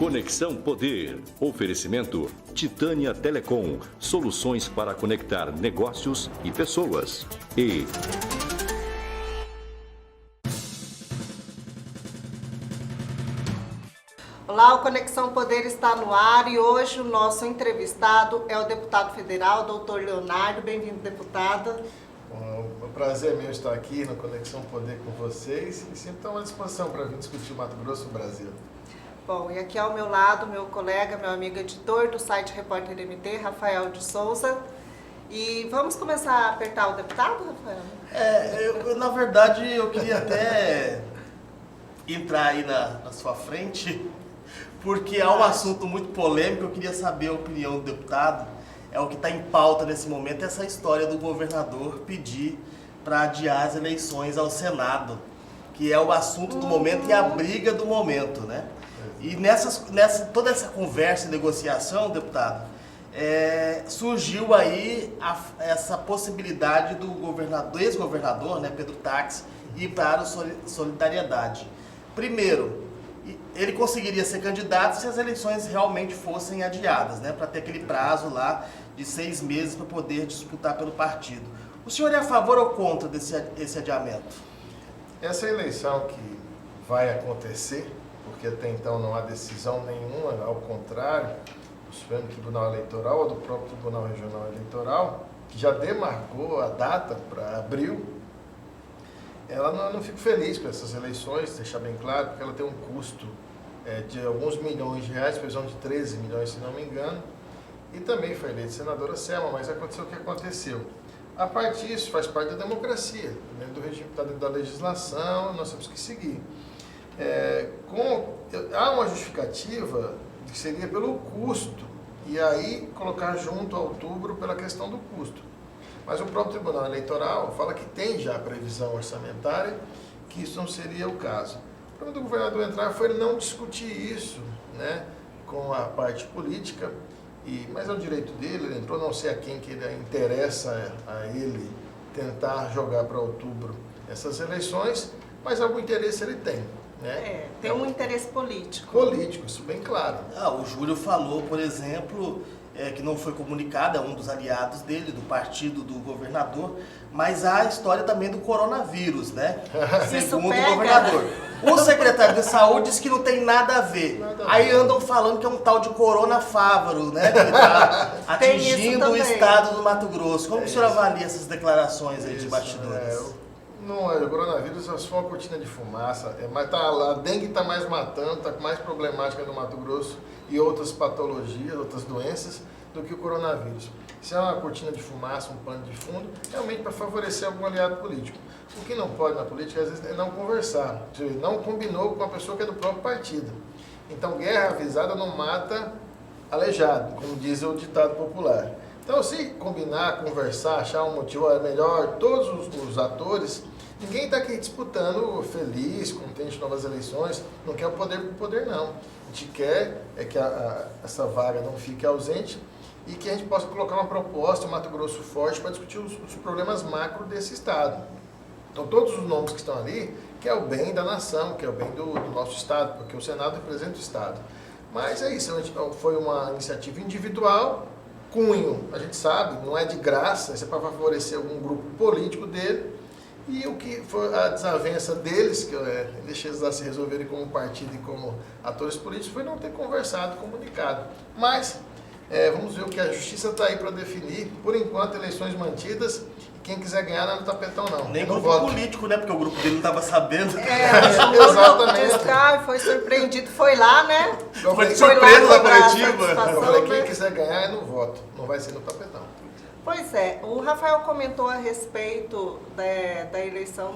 Conexão Poder. Oferecimento Titânia Telecom. Soluções para conectar negócios e pessoas. E Olá, o Conexão Poder está no ar e hoje o nosso entrevistado é o deputado federal, doutor Leonardo. Bem-vindo, deputado. O prazer é meu estar aqui no Conexão Poder com vocês e sempre estou à disposição para vir discutir o Mato Grosso e o Brasil. Bom, e aqui ao meu lado, meu colega, meu amigo editor do site Repórter MT, Rafael de Souza. E vamos começar a apertar o deputado, Rafael? Na verdade, eu queria até entrar aí na sua frente, porque há um assunto muito polêmico, eu queria saber a opinião do deputado. É o que está em pauta nesse momento, essa história do governador pedir para adiar as eleições ao Senado, que é o assunto do momento e a briga do momento, né? E toda essa conversa e negociação, deputado, surgiu aí essa possibilidade do ex-governador, né, Pedro Táxi, ir para o Solidariedade. Primeiro, ele conseguiria ser candidato se as eleições realmente fossem adiadas, né, para ter aquele prazo lá de 6 meses para poder disputar pelo partido. O senhor é a favor ou contra desse adiamento? Essa eleição que vai acontecer, porque até então não há decisão nenhuma, ao contrário, do Supremo Tribunal Eleitoral ou do próprio Tribunal Regional Eleitoral, que já demarcou a data para abril, ela não fico feliz com essas eleições, deixar bem claro, porque ela tem um custo de alguns milhões de reais, previsão de 13 milhões, se não me engano, e também foi eleita senadora Selma, mas aconteceu o que aconteceu. A parte disso faz parte da democracia, dentro do regime, está dentro da legislação, nós temos que seguir. Há uma justificativa que seria pelo custo, e aí colocar junto a outubro pela questão do custo. Mas o próprio Tribunal Eleitoral fala que tem já a previsão orçamentária, que isso não seria o caso. O problema do governador entrar foi ele não discutir isso, né, com a parte política, mas é o direito dele, ele entrou, não sei a quem que ele interessa a ele tentar jogar para outubro essas eleições, mas algum interesse ele tem. Né? Tem um interesse político. Político, isso bem claro. O Júlio falou, por exemplo, que não foi comunicado, é um dos aliados dele, do partido do governador, mas há a história também do coronavírus, né? Segundo o governador. O secretário de Saúde diz que não tem nada a ver. Aí andam falando que é um tal de coronafávaro, né? Que está atingindo o estado do Mato Grosso. Como o senhor avalia essas declarações aí de bastidores? O coronavírus é só uma cortina de fumaça, mas a dengue está mais matando, está mais problemática no Mato Grosso e outras patologias, outras doenças, do que o coronavírus. Se é uma cortina de fumaça, um pano de fundo, realmente para favorecer algum aliado político. O que não pode na política, às vezes, é não conversar. Não combinou com a pessoa que é do próprio partido. Então, guerra avisada não mata aleijado, como diz o ditado popular. Então, se combinar, conversar, achar um motivo melhor, todos os atores, ninguém está aqui disputando feliz, contente de novas eleições, não quer o poder por poder, não. A gente quer que essa vaga não fique ausente e que a gente possa colocar uma proposta, um Mato Grosso forte, para discutir os problemas macro desse estado. Então, todos os nomes que estão ali, que é o bem da nação, que é o bem do nosso estado, porque o Senado representa o estado. Mas é isso, foi uma iniciativa individual, cunho, a gente sabe, não é de graça, isso é para favorecer algum grupo político dele, e o que foi a desavença deles, que deixa eles lá se resolverem como partido e como atores políticos, foi não ter conversado, comunicado. Mas vamos ver o que a justiça está aí para definir. Por enquanto, eleições mantidas, e quem quiser ganhar não é no tapetão, não. Nem grupo político, né? Porque o grupo dele não estava sabendo. Exatamente. Foi surpreendido, foi lá, né? Foi de surpresa na coletiva. Eu falei, quem quiser ganhar é no voto, não vai ser no tapetão. Pois é, o Rafael comentou a respeito da eleição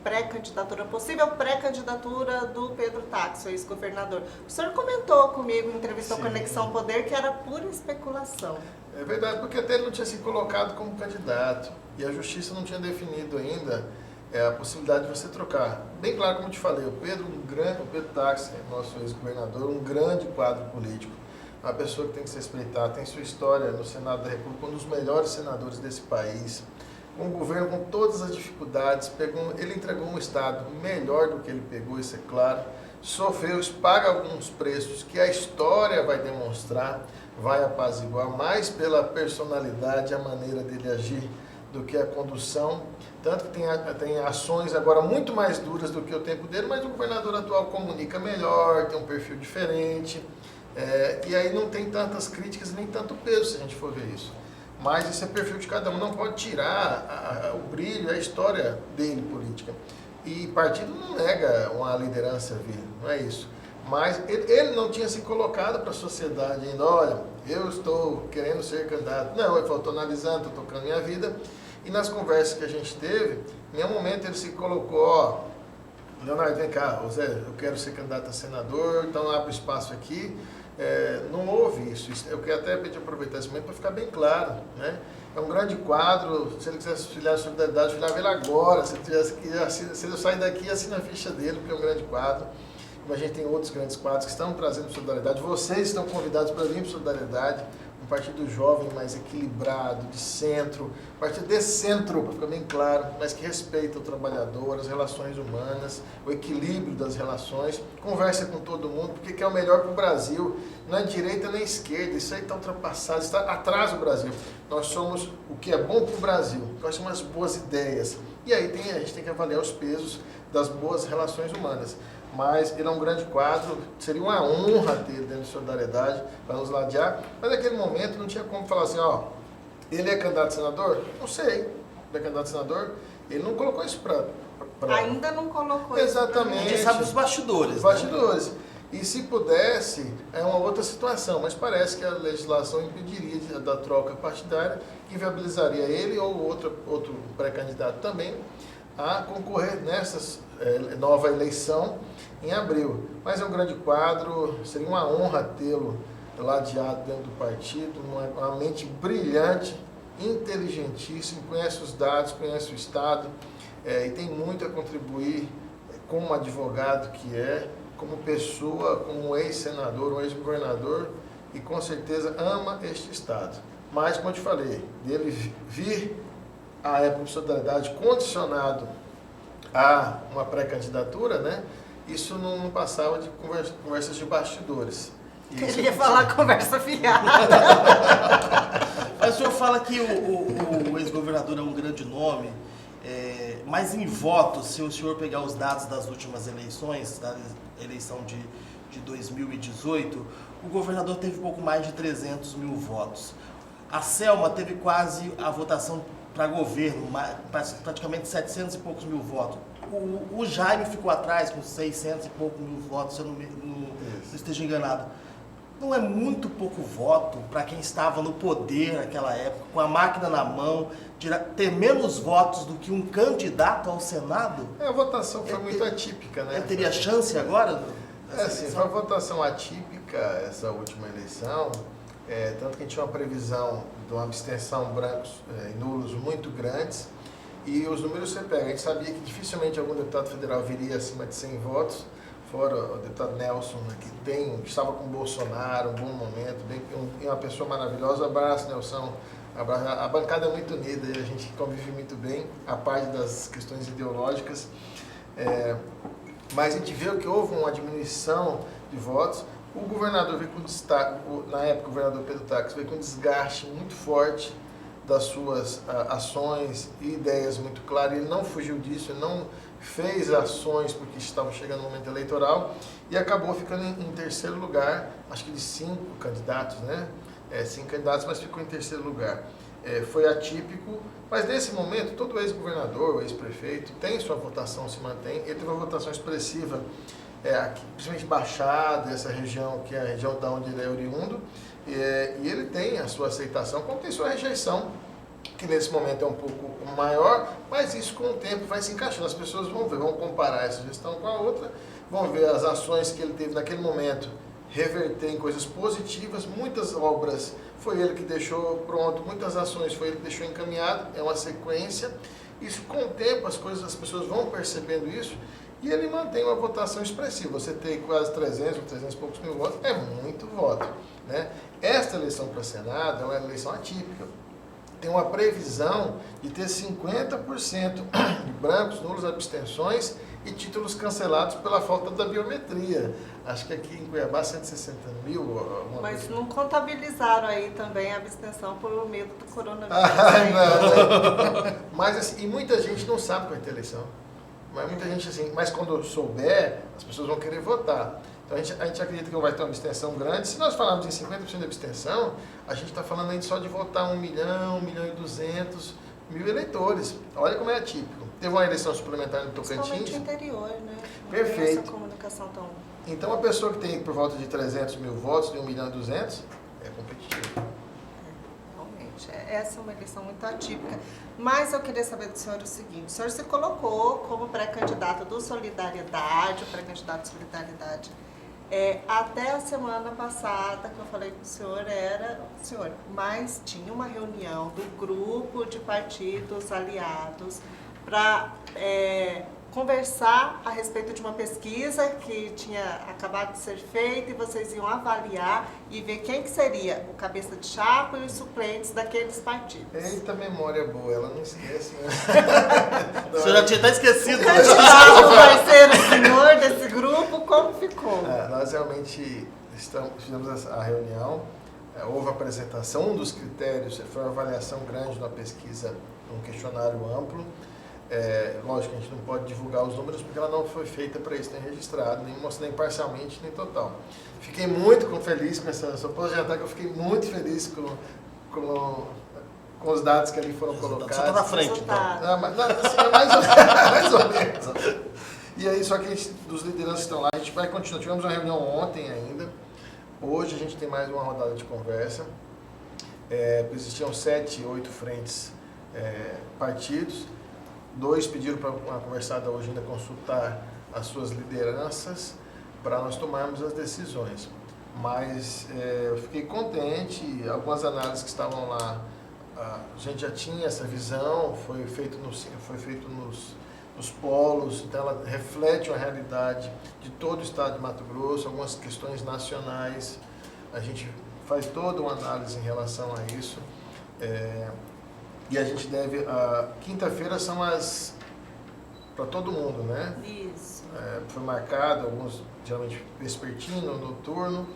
pré-candidatura, possível pré-candidatura do Pedro Táxi, ex-governador. O senhor comentou comigo em entrevista ao Conexão Poder que era pura especulação. É verdade, porque até ele não tinha se colocado como candidato e a justiça não tinha definido ainda a possibilidade de você trocar. Bem claro, como eu te falei, o Pedro Táxi, nosso ex-governador, um grande quadro político. Uma pessoa que tem que se respeitar, tem sua história no Senado da República, um dos melhores senadores desse país, um governo com todas as dificuldades, ele entregou um Estado melhor do que ele pegou, isso é claro, sofreu, paga alguns preços que a história vai demonstrar, vai apaziguar mais pela personalidade, a maneira dele agir, do que a condução. Tanto que tem ações agora muito mais duras do que o tempo dele, mas o governador atual comunica melhor, tem um perfil diferente, e aí não tem tantas críticas nem tanto peso, se a gente for ver isso. Mas esse é perfil de cada um, não pode tirar o brilho, a história dele política. E partido não nega uma liderança vir, não é isso. Mas ele não tinha se colocado para a sociedade ainda, olha, eu estou querendo ser candidato. Não, ele falou, estou analisando, estou tocando minha vida. E nas conversas que a gente teve, em nenhum momento ele se colocou, ó, Leonardo, vem cá, Zé, eu quero ser candidato a senador, então abre espaço aqui. Não houve isso. Eu quero até pedir aproveitar esse momento para ficar bem claro, né? É um grande quadro, se ele quisesse filiar a Solidariedade, filiava ele agora, se ele sair daqui, assina a ficha dele, porque é um grande quadro. A gente tem outros grandes quadros que estão trazendo solidariedade. Vocês estão convidados para vir para Solidariedade, um partido jovem, mais equilibrado, de centro, um partido de centro, para ficar bem claro, mas que respeita o trabalhador, as relações humanas, o equilíbrio das relações, conversa com todo mundo, porque quer o melhor para o Brasil. Não é direita nem esquerda, isso aí está ultrapassado, está atrás do Brasil. Nós somos o que é bom para o Brasil, nós somos as boas ideias. E aí a gente tem que avaliar os pesos das boas relações humanas. Mas ele é um grande quadro, seria uma honra ter ele dentro de Solidariedade para nos ladear, mas naquele momento não tinha como falar assim, ó, ele é candidato a senador? Não sei, ele é candidato a senador? Ele não colocou isso para... Ainda não colocou Exatamente. A gente sabe os bastidores. Os bastidores. Né? E se pudesse, é uma outra situação, mas parece que a legislação impediria da troca partidária, que viabilizaria ele ou outro pré-candidato também a concorrer nessa nova eleição em abril. Mas é um grande quadro, seria uma honra tê-lo ladeado dentro do partido, uma mente brilhante, inteligentíssimo, conhece os dados, conhece o Estado, e tem muito a contribuir como advogado que é, como pessoa, como ex-senador, um ex-governador, e com certeza ama este Estado. Mas, como eu te falei, dele vir à época de Solidariedade condicionado a uma pré-candidatura, né? Isso não passava de conversas de bastidores. Ele ia falar conversa fiada. Mas o senhor fala que o ex-governador é um grande nome, mas em votos, se o senhor pegar os dados das últimas eleições, da eleição de 2018, o governador teve pouco mais de 300 mil votos. A Selma teve quase a votação para governo, praticamente 700 e poucos mil votos. O Jaime ficou atrás com 600 e poucos mil votos, se eu não esteja enganado. Não é muito pouco voto para quem estava no poder naquela época, com a máquina na mão, ter menos votos do que um candidato ao Senado? A votação foi muito atípica, né? Ele teria chance agora? Sim, foi uma votação atípica essa última eleição, tanto que a gente tinha uma previsão de uma abstenção brancos e nulos muito grandes, e os números você pega. A gente sabia que dificilmente algum deputado federal viria acima de 100 votos, fora o deputado Nelson, né, que estava com o Bolsonaro, um bom momento, uma pessoa maravilhosa. Abraço, Nelson. A bancada é muito unida e a gente convive muito bem, a parte das questões ideológicas. Mas a gente viu que houve uma diminuição de votos. O governador veio com destaque, na época o governador Pedro Táxi veio com um desgaste muito forte das suas ações e ideias muito claras. Ele não fugiu disso, ele não fez ações porque estava chegando o momento eleitoral e acabou ficando em terceiro lugar, acho que de 5 candidatos, né? 5 candidatos, mas ficou em terceiro lugar. Foi atípico, mas nesse momento todo ex-governador, ex-prefeito tem sua votação, se mantém. Ele teve uma votação expressiva, aqui, principalmente Baixada, essa região que é a região da onde ele é oriundo, e ele tem a sua aceitação, como tem sua rejeição, que nesse momento é um pouco maior, mas isso com o tempo vai se encaixando. As pessoas vão ver, vão comparar essa gestão com a outra, vão ver as ações que ele teve naquele momento reverter em coisas positivas. Muitas obras foi ele que deixou pronto, muitas ações foi ele que deixou encaminhado, é uma sequência. Isso com o tempo as pessoas vão percebendo isso, e ele mantém uma votação expressiva. Você tem quase 300 e poucos mil votos, é muito voto, né? Esta eleição para Senado é uma eleição atípica. Tem uma previsão de ter 50% de brancos, nulos, abstenções e títulos cancelados pela falta da biometria. Acho que aqui em Cuiabá, 160 mil. Mas não contabilizaram aí também a abstenção por medo do coronavírus. Não. Mas assim, e muita gente não sabe qual é a eleição. Mas muita gente assim, mas quando souber, as pessoas vão querer votar. Então a gente acredita que não vai ter uma abstenção grande. Se nós falarmos em 50% de abstenção, a gente está falando aí só de votar 1 milhão, 1 milhão e 200 mil eleitores. Olha como é atípico. Teve uma eleição suplementar no Tocantins. Principalmente interior, né? Perfeito. Não tem essa comunicação tão... Então a pessoa que tem por volta de 300 mil votos, de 1 milhão e 200, é competitiva. Realmente, essa é uma eleição muito atípica. Mas eu queria saber do senhor o seguinte: o senhor se colocou como pré-candidato do Solidariedade, o pré-candidato de Solidariedade. Até a semana passada, que eu falei com o senhor, mas tinha uma reunião do grupo de partidos aliados para conversar a respeito de uma pesquisa que tinha acabado de ser feita, e vocês iam avaliar e ver quem que seria o cabeça de chapa e os suplentes daqueles partidos. Eita, memória boa, ela não esquece, né? O senhor já tinha até esquecido. O candidato vai ser o senhor desse grupo, como ficou? Nós realmente fizemos a reunião, houve a apresentação, um dos critérios foi uma avaliação grande da pesquisa, um questionário amplo. Lógico que a gente não pode divulgar os números porque ela não foi feita para isso, nem registrado, nem mostrando parcialmente, nem total. Fiquei muito feliz com essa, só posso adiantar que eu fiquei muito feliz com os dados que ali foram colocados. Você está na frente, então. Mais ou menos. E aí, só que dos lideranças que estão lá, a gente vai continuar. Tivemos uma reunião ontem ainda, hoje a gente tem mais uma rodada de conversa. Existiam 7, 8 frentes, partidos. 2 pediram para uma conversada hoje ainda consultar as suas lideranças para nós tomarmos as decisões. Mas eu fiquei contente, algumas análises que estavam lá, a gente já tinha essa visão, foi feito nos polos, então ela reflete uma realidade de todo o estado de Mato Grosso, algumas questões nacionais, a gente faz toda uma análise em relação a isso. E a gente deve, quinta-feira são as, para todo mundo, né? Isso. Foi marcado, alguns geralmente vespertino, noturno,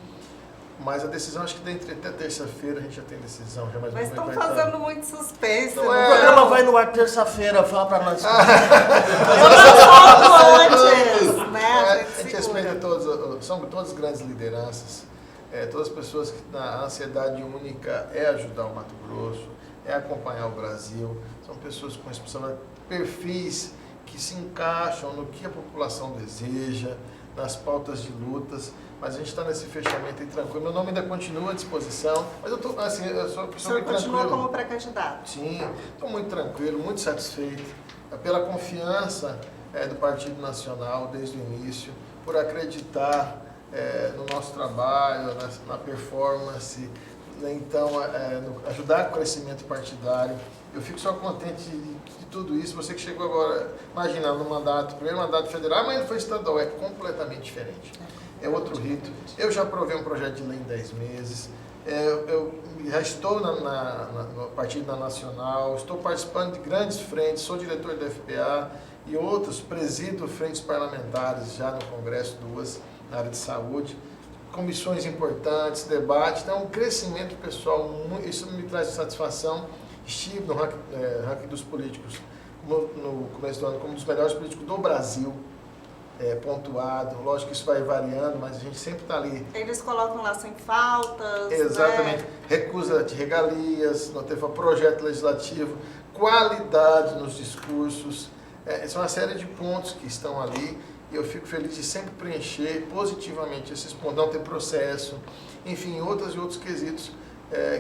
mas a decisão, acho que até terça-feira a gente já tem decisão. Mas estão fazendo muito suspense. Não O programa vai no ar terça-feira, fala para nós. Antes, né? A gente respeita todos, são todas grandes lideranças, todas as pessoas que a ansiedade única é ajudar o Mato Grosso, é acompanhar o Brasil, são pessoas com responsabilidade, perfis que se encaixam no que a população deseja, nas pautas de lutas, mas a gente está nesse fechamento aí tranquilo. Meu nome ainda continua à disposição, mas eu estou assim, eu sou uma pessoa muito tranquila. O senhor continua como pré-candidato? Sim, estou muito tranquilo, muito satisfeito pela confiança do Partido Nacional desde o início, por acreditar no nosso trabalho, na performance, então, ajudar o crescimento partidário. Eu fico só contente de tudo isso. Você que chegou agora, imagina, no primeiro mandato federal, mas ele foi estadual, é completamente diferente. É outro rito. Eu já aprovei um projeto de lei em 10 meses, eu já estou no Partido Nacional, estou participando de grandes frentes, sou diretor da FPA e outros, presido frentes parlamentares já no Congresso, 2, na área de saúde. Comissões importantes, debates, então um crescimento pessoal, isso me traz satisfação. Estive no ranking dos políticos no começo do ano como um dos melhores políticos do Brasil, pontuado. Lógico que isso vai variando, mas a gente sempre está ali. Eles colocam lá sem faltas. Exatamente. Né? Recusa de regalias, não teve projeto legislativo, qualidade nos discursos. São uma série de pontos que estão ali. E eu fico feliz de sempre preencher positivamente esses pontos, não ter processo, enfim, outros quesitos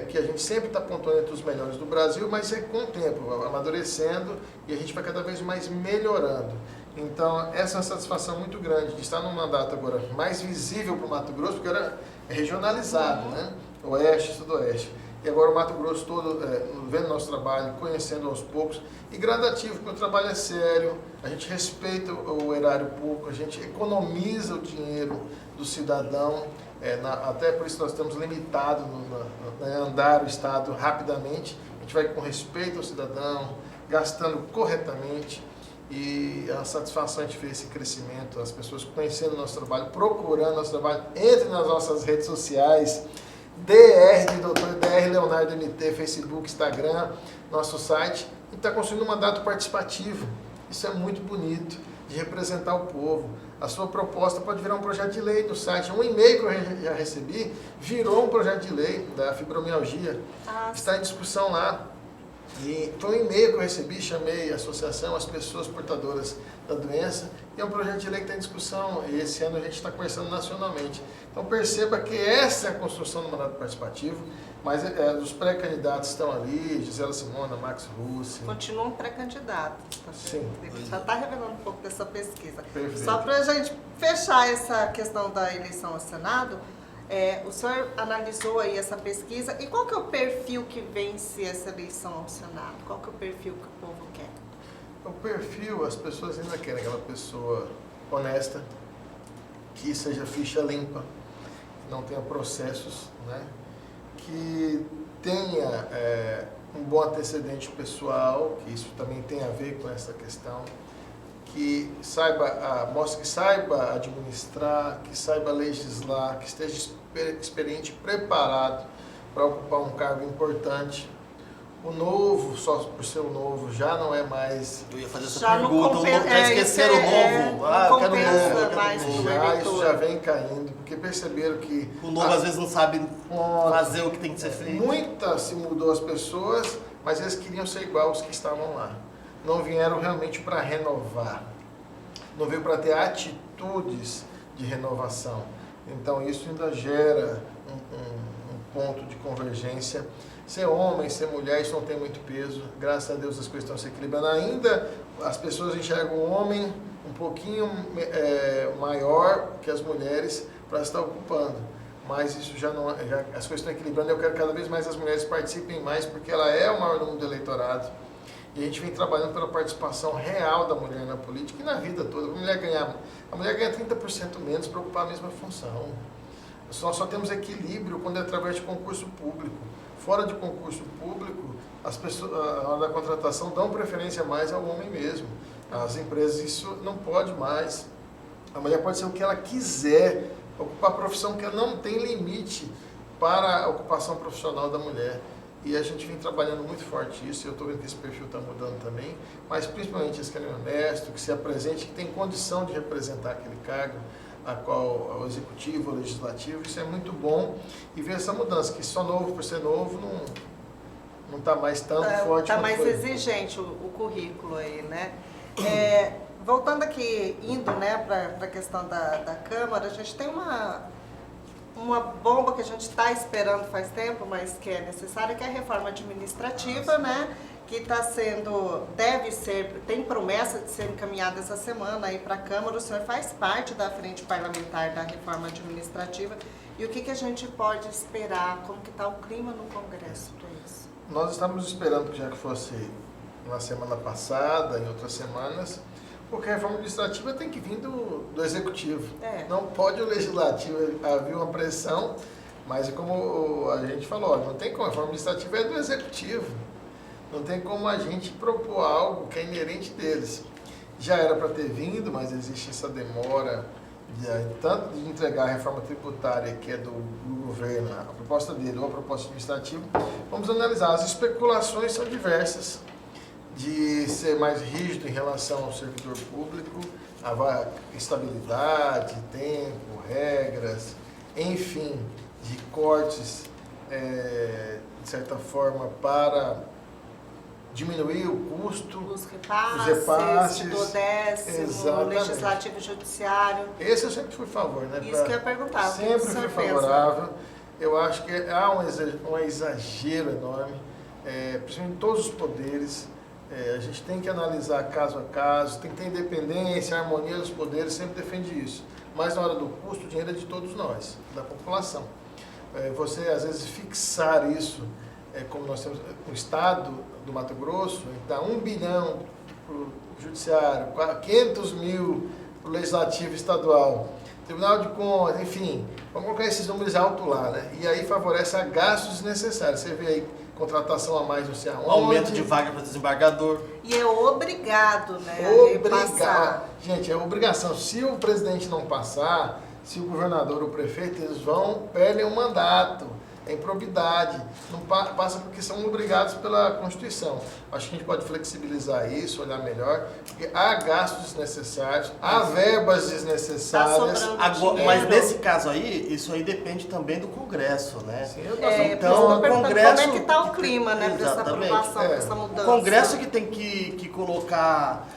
que a gente sempre está pontuando entre os melhores do Brasil, mas com o tempo, amadurecendo, e a gente vai cada vez mais melhorando. Então, essa é uma satisfação muito grande de estar num mandato agora mais visível para o Mato Grosso, porque era regionalizado, né? Oeste, Sudoeste. E agora o Mato Grosso todo vendo nosso trabalho, conhecendo aos poucos, e gradativo, porque o trabalho é sério, a gente respeita o erário público, a gente economiza o dinheiro do cidadão, até por isso nós estamos limitados andar o Estado rapidamente, a gente vai com respeito ao cidadão, gastando corretamente, E a satisfação de ver esse crescimento, as pessoas conhecendo o nosso trabalho, procurando nosso trabalho, entre nas nossas redes sociais, DR de Doutor, DR Leonardo MT, Facebook, Instagram, nosso site, e está construindo um mandato participativo. Isso é muito bonito, de representar o povo. A sua proposta pode virar um projeto de lei do site. Um e-mail que eu já recebi virou um projeto de lei da fibromialgia. Está em discussão lá. E foi um e-mail que eu recebi, chamei a associação, as pessoas portadoras da doença, e é um projeto de lei que está em discussão, e esse ano a gente está conversando nacionalmente. Então perceba que essa é a construção do mandato participativo, mas os pré-candidatos estão ali, Gisela Simona, Max Russi. Continuam pré-candidatos. Sim. Já está revelando um pouco dessa pesquisa. Perfeito. Só para a gente fechar essa questão da eleição ao Senado, o senhor analisou aí essa pesquisa, e qual que é o perfil que vence essa eleição ao Senado? Qual que é o perfil que o povo quer? O perfil, as pessoas ainda querem aquela pessoa honesta, que seja ficha limpa, que não tenha processos, né? Que tenha um bom antecedente pessoal, que isso também tem a ver com essa questão, que mostre que saiba administrar, que saiba legislar, que esteja experiente e preparado para ocupar um cargo importante. O novo, só por ser o novo, já não é mais... Eu ia fazer essa Já não pergunta, compensa, já esqueceram o novo. não Eu quero compensa novo, eu mais quero o novo. eleitor. Isso já vem caindo, porque perceberam que... O novo às vezes não sabe fazer o que tem que ser feito. Muita se mudou as pessoas, mas eles queriam ser igual aos que estavam lá. Não vieram realmente para renovar. Não veio para ter atitudes de renovação. Então isso ainda gera um ponto de convergência. Ser homem, ser mulher, isso não tem muito peso. Graças a Deus as coisas estão se equilibrando. Ainda as pessoas enxergam o homem um pouquinho maior que as mulheres para estar ocupando. Mas isso as coisas estão equilibrando. Eu quero que cada vez mais as mulheres participem mais, porque ela é o maior número do eleitorado. E a gente vem trabalhando pela participação real da mulher na política e na vida toda. A mulher ganha 30% menos para ocupar a mesma função. Nós só temos equilíbrio quando é através de concurso público. Fora de concurso público, as pessoas, na hora da contratação, dão preferência mais ao homem mesmo. As empresas, isso não pode mais. A mulher pode ser o que ela quiser, ocupar a profissão que ela não tem limite para a ocupação profissional da mulher. E a gente vem trabalhando muito forte isso, eu estou vendo que esse perfil está mudando também, mas principalmente esse que é honesto, que se apresente, que tem condição de representar aquele cargo, a qual o executivo, o legislativo, isso é muito bom. E ver essa mudança, que só novo por ser novo não está mais tão forte. Está mais foi. Exigente o currículo aí, né? Voltando aqui, indo, né, para a questão da Câmara, a gente tem uma bomba que a gente está esperando faz tempo, mas que é necessária, que é a reforma administrativa, né? Que tem promessa de ser encaminhada essa semana aí para a Câmara. O senhor faz parte da frente parlamentar da reforma administrativa. E o que a gente pode esperar? Como que está o clima no Congresso para isso? Nós estamos esperando que já que fosse na semana passada, em outras semanas, porque a reforma administrativa tem que vir do Executivo. Não pode o Legislativo, havia uma pressão, mas como a gente falou, não tem como, a reforma administrativa é do Executivo. Não tem como a gente propor algo que é inerente deles. Já era para ter vindo, mas existe essa demora tanto de entregar a reforma tributária, que é do governo, a proposta dele ou a proposta administrativa. Vamos analisar. As especulações são diversas, de ser mais rígido em relação ao servidor público, a estabilidade, tempo, regras, enfim, de cortes, de certa forma, para diminuir o custo, os repasses, do 10º, Legislativo e Judiciário. Esse eu sempre fui a favor, né? Isso que eu ia perguntar. Sempre fui favorável. Eu acho que há um exagero enorme, principalmente em todos os poderes. A gente tem que analisar caso a caso, tem que ter independência, harmonia dos poderes, sempre defende isso. Mas na hora do custo, o dinheiro é de todos nós, da população. Você, às vezes, fixar isso, como nós temos o Estado do Mato Grosso, dá 1 bilhão para o Judiciário, 500 mil para o Legislativo Estadual, Tribunal de Contas, enfim, vamos colocar esses números altos lá, né? E aí favorece a gastos desnecessários. Você vê aí contratação a mais não sei aonde. Aumento de vaga para desembargador. E é obrigado, né? a repassar. Obrigado. Gente, é obrigação. Se o presidente não passar, se o governador ou o prefeito, eles perdem o mandato. É improbidade. Não passa porque são obrigados pela Constituição. Acho que a gente pode flexibilizar isso, olhar melhor, porque há gastos desnecessários, há verbas desnecessárias. Sobrando Mas nesse caso aí, isso aí depende também do Congresso, né? Sim, Então, o Congresso... Como é que está o clima, né, para essa Exatamente. aprovação, para essa mudança? O Congresso que tem que colocar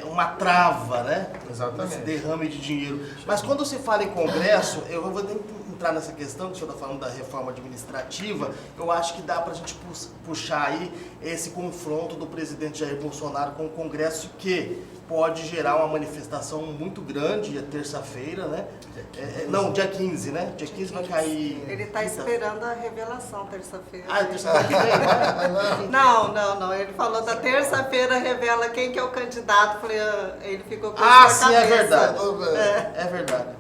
uma trava, né? Exatamente. Esse derrame de dinheiro. Mas quando se fala em Congresso, eu vou entrar nessa questão que o senhor está falando da reforma administrativa, eu acho que dá para a gente puxar aí esse confronto do presidente Jair Bolsonaro com o Congresso, que pode gerar uma manifestação muito grande, é terça-feira, né? Dia 15, né? Dia 15 vai cair... Ele está esperando a revelação terça-feira. Ah, é terça-feira que vem, né? Não. Ele falou da terça-feira revela quem que é o candidato. Eu falei, ele ficou com Ah, isso na sim, cabeça. é verdade. É verdade.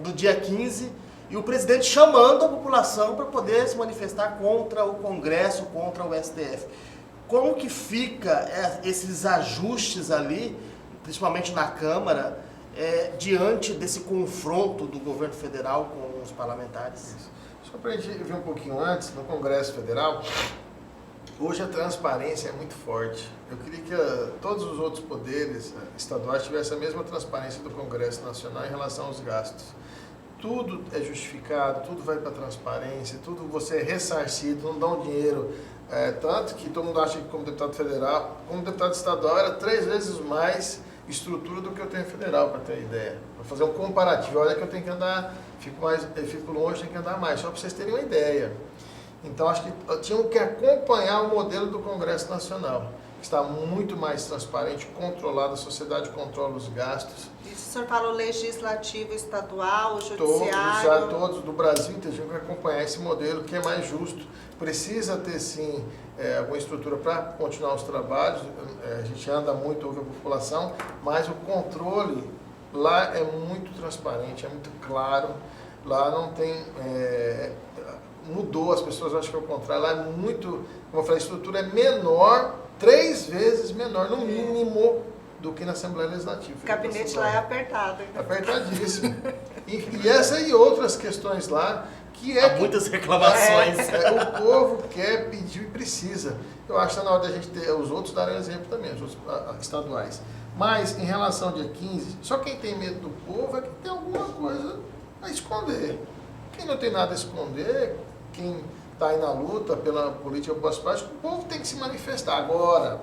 Do dia 15, e o presidente chamando a população para poder se manifestar contra o Congresso, contra o STF. Como que fica esses ajustes ali, principalmente na Câmara, diante desse confronto do governo federal com os parlamentares? Só para a gente ver um pouquinho antes, no Congresso Federal, hoje a transparência é muito forte. Eu queria que todos os outros poderes estaduais tivessem a mesma transparência do Congresso Nacional em relação aos gastos. Tudo é justificado, tudo vai para a transparência, tudo você é ressarcido, não dão dinheiro. Tanto que todo mundo acha que como deputado federal, como deputado estadual era 3 vezes mais estrutura do que eu tenho federal, para ter ideia. Para fazer um comparativo, olha que eu tenho que andar, fico longe, tenho que andar mais, só para vocês terem uma ideia. Então, acho que tinham que acompanhar o modelo do Congresso Nacional, que está muito mais transparente, controlado, a sociedade controla os gastos. Isso, o senhor falou legislativo, estadual, judiciário... Todos do Brasil tinham que acompanhar esse modelo, que é mais justo. Precisa ter, sim, alguma estrutura para continuar os trabalhos, a gente anda muito, ouve a população, mas o controle lá é muito transparente, é muito claro, lá não tem... mudou, as pessoas acham que é o contrário, lá é muito, como eu falei, a estrutura é menor, 3 vezes menor, no mínimo, do que na Assembleia Legislativa. O gabinete lá é apertado. Hein? Apertadíssimo. E essa e outras questões lá, que Há muitas reclamações. O povo quer, pediu e precisa. Eu acho que está na hora da gente ter, os outros darem exemplo também, os outros estaduais. Mas, em relação ao dia 15, só quem tem medo do povo é que tem alguma coisa a esconder. Quem não tem nada a esconder, quem está aí na luta pela política boas práticas, o povo tem que se manifestar. Agora,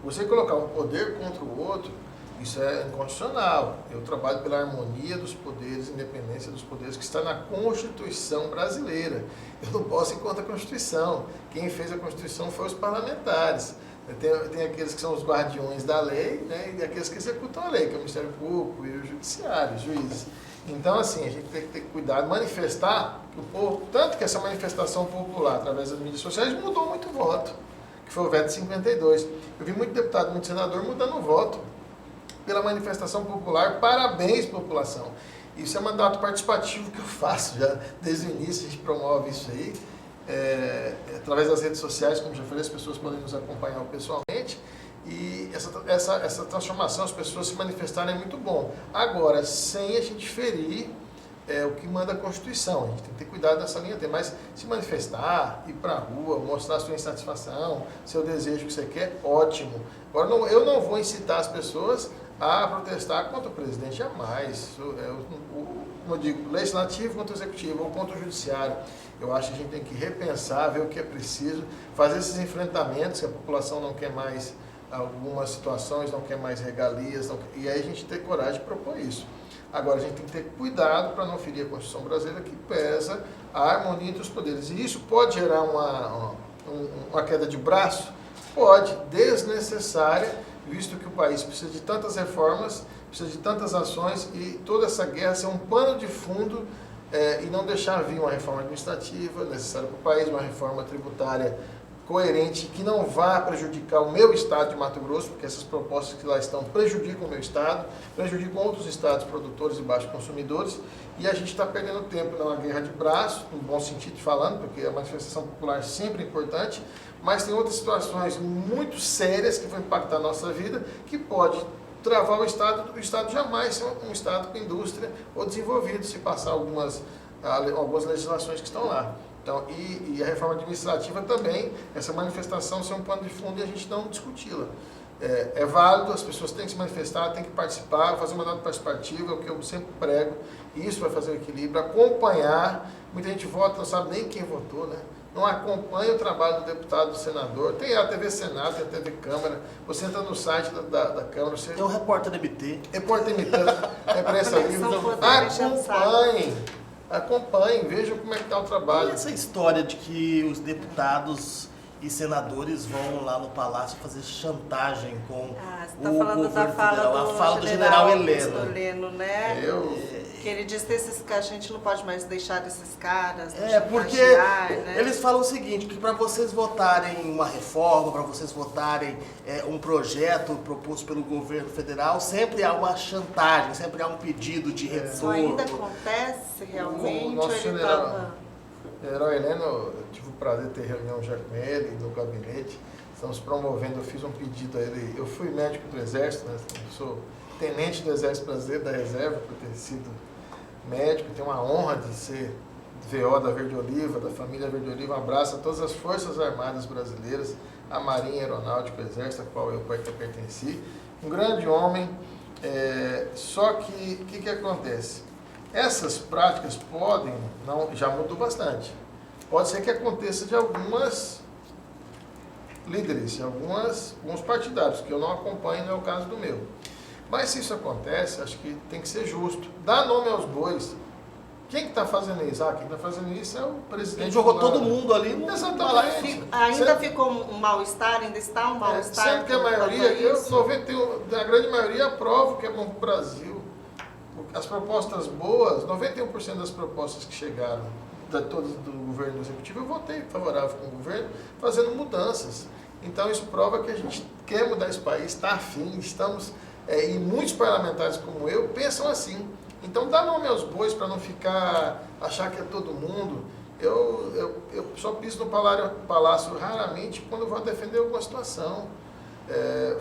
você colocar um poder contra o outro, isso é inconstitucional. Eu trabalho pela harmonia dos poderes, independência dos poderes, que está na Constituição brasileira. Eu não posso ir contra a Constituição. Quem fez a Constituição foi os parlamentares. Tem aqueles que são os guardiões da lei, né, e aqueles que executam a lei, que é o Ministério Público e o Judiciário, os juízes. Então, assim, a gente tem que ter cuidado, manifestar o povo, tanto que essa manifestação popular, através das mídias sociais, mudou muito o voto, que foi o veto 52. Eu vi muito deputado, muito senador mudando o voto pela manifestação popular. Parabéns, população. Isso é mandato participativo que eu faço já desde o início, a gente promove isso aí. Através das redes sociais, como já falei, as pessoas podem nos acompanhar pessoalmente. E essa transformação, as pessoas se manifestarem é muito bom. Agora, sem a gente ferir o que manda a Constituição. A gente tem que ter cuidado nessa linha, mas se manifestar, ir para a rua, mostrar a sua insatisfação, seu desejo que você quer, ótimo. Agora, eu não vou incitar as pessoas a protestar contra o presidente, jamais. Como eu digo, legislativo contra o executivo ou contra o judiciário. Eu acho que a gente tem que repensar, ver o que é preciso, fazer esses enfrentamentos, que a população não quer mais algumas situações, não quer mais regalias, e aí a gente tem coragem de propor isso. Agora, a gente tem que ter cuidado para não ferir a Constituição brasileira, que pesa a harmonia entre os poderes. E isso pode gerar uma queda de braço? Pode, desnecessária, visto que o país precisa de tantas reformas, precisa de tantas ações, e toda essa guerra ser um pano de fundo e não deixar vir uma reforma administrativa necessária para o país, uma reforma tributária coerente, que não vá prejudicar o meu estado de Mato Grosso, porque essas propostas que lá estão prejudicam o meu estado, prejudicam outros estados produtores e baixos consumidores, e a gente está perdendo tempo numa guerra de braço, no bom sentido falando, porque a manifestação popular sempre é importante, mas tem outras situações muito sérias que vão impactar a nossa vida, que pode travar o estado jamais ser um estado com indústria ou desenvolvido, se passar algumas legislações que estão lá. Então, e a reforma administrativa também, essa manifestação ser um pano de fundo e a gente não discuti-la. É válido, as pessoas têm que se manifestar, têm que participar, fazer uma nota participativa, é o que eu sempre prego, e isso vai fazer o equilíbrio, acompanhar. Muita gente vota, não sabe nem quem votou, né? Não acompanha o trabalho do deputado, do senador. Tem a TV Senado, tem a TV Câmara, você entra no site da Câmara, você... Tem o repórter da MT. Repórter MT, a imprensa livre. Acompanhem, vejam como é que está o trabalho. E essa história de que os deputados e senadores vão lá no Palácio fazer chantagem com você tá o falando governo da federal? A fala do general Heleno. Heleno, né? Que ele disse que a gente não pode mais deixar esses caras porque né? eles falam o seguinte, que para vocês votarem uma reforma, para vocês votarem um projeto proposto pelo governo federal, sempre há uma chantagem, sempre há um pedido de retorno. Isso ainda acontece realmente? O nosso general Heleno, eu tive o prazer de ter reunião já com ele, no gabinete, estamos promovendo, eu fiz um pedido a ele, eu fui médico do Exército, né? Eu sou tenente do Exército Brasileiro da Reserva, por ter sido médico, tenho uma honra de ser VO da Verde Oliva, da família Verde Oliva. Um abraço a todas as Forças Armadas Brasileiras, a Marinha Aeronáutica, o Exército, a qual eu pertenci. Um grande homem, só que o que acontece? Essas práticas podem, já mudou bastante, pode ser que aconteça de algumas líderes, de alguns partidários, que eu não acompanho, não é o caso do meu. Mas se isso acontece, acho que tem que ser justo. Dá nome aos bois. Quem está fazendo isso? Quem está fazendo isso é o presidente. Ele jogou todo mundo ali. Exatamente. Ainda ficou um mal-estar, ainda está um mal-estar. Sempre que a maioria, a grande maioria aprova o que é bom para o Brasil. As propostas boas, 91% das propostas que chegaram todas do governo executivo, eu votei favorável com o governo, fazendo mudanças. Então isso prova que a gente quer mudar esse país, está afim, estamos... e muitos parlamentares como eu pensam assim. Então dá nome aos bois para não achar que é todo mundo. Eu só piso no palácio raramente quando vou defender alguma situação.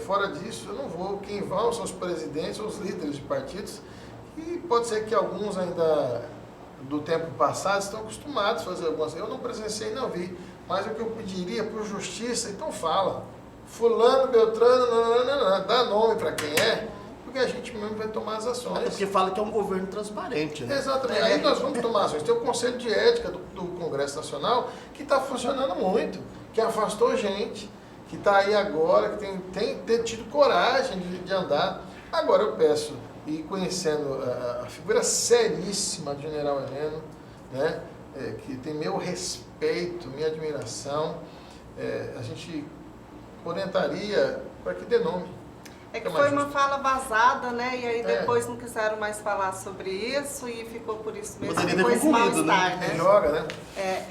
Fora disso, eu não vou. Quem vão são os presidentes, são os líderes de partidos. E pode ser que alguns ainda do tempo passado estão acostumados a fazer algumas. Eu não presenciei, não vi. Mas o que eu pediria por justiça, então fala. Fulano, Beltrano, dá nome para quem é, porque a gente mesmo vai tomar as ações. Porque fala que é um governo transparente, né? Exatamente. Aí nós vamos tomar ações. Tem o Conselho de Ética do Congresso Nacional, que está funcionando muito, que afastou gente, que está aí agora, que tem tido coragem de andar. Agora eu peço, e conhecendo a figura seríssima do general Heleno, né, que tem meu respeito, minha admiração, a gente orientaria para que dê nome. É que foi uma fala vazada, né? E aí depois não quiseram mais falar sobre isso e ficou por isso mesmo. Ficou esse mal-estar, né? Joga, né?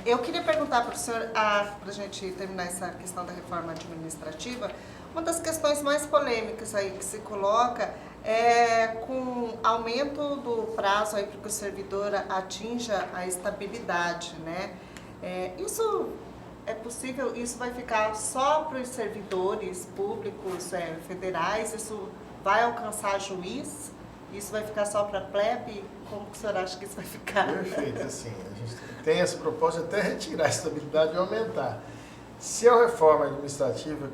Eu queria perguntar para o senhor, para a gente terminar essa questão da reforma administrativa, uma das questões mais polêmicas aí que se coloca é com aumento do prazo aí para que o servidor atinja a estabilidade, né? Isso é possível, isso vai ficar só para os servidores públicos federais, isso vai alcançar juiz, isso vai ficar só para plebe? Como que o senhor acha que isso vai ficar? Perfeito, assim, a gente tem essa proposta de até retirar a estabilidade e aumentar. Se é a reforma administrativa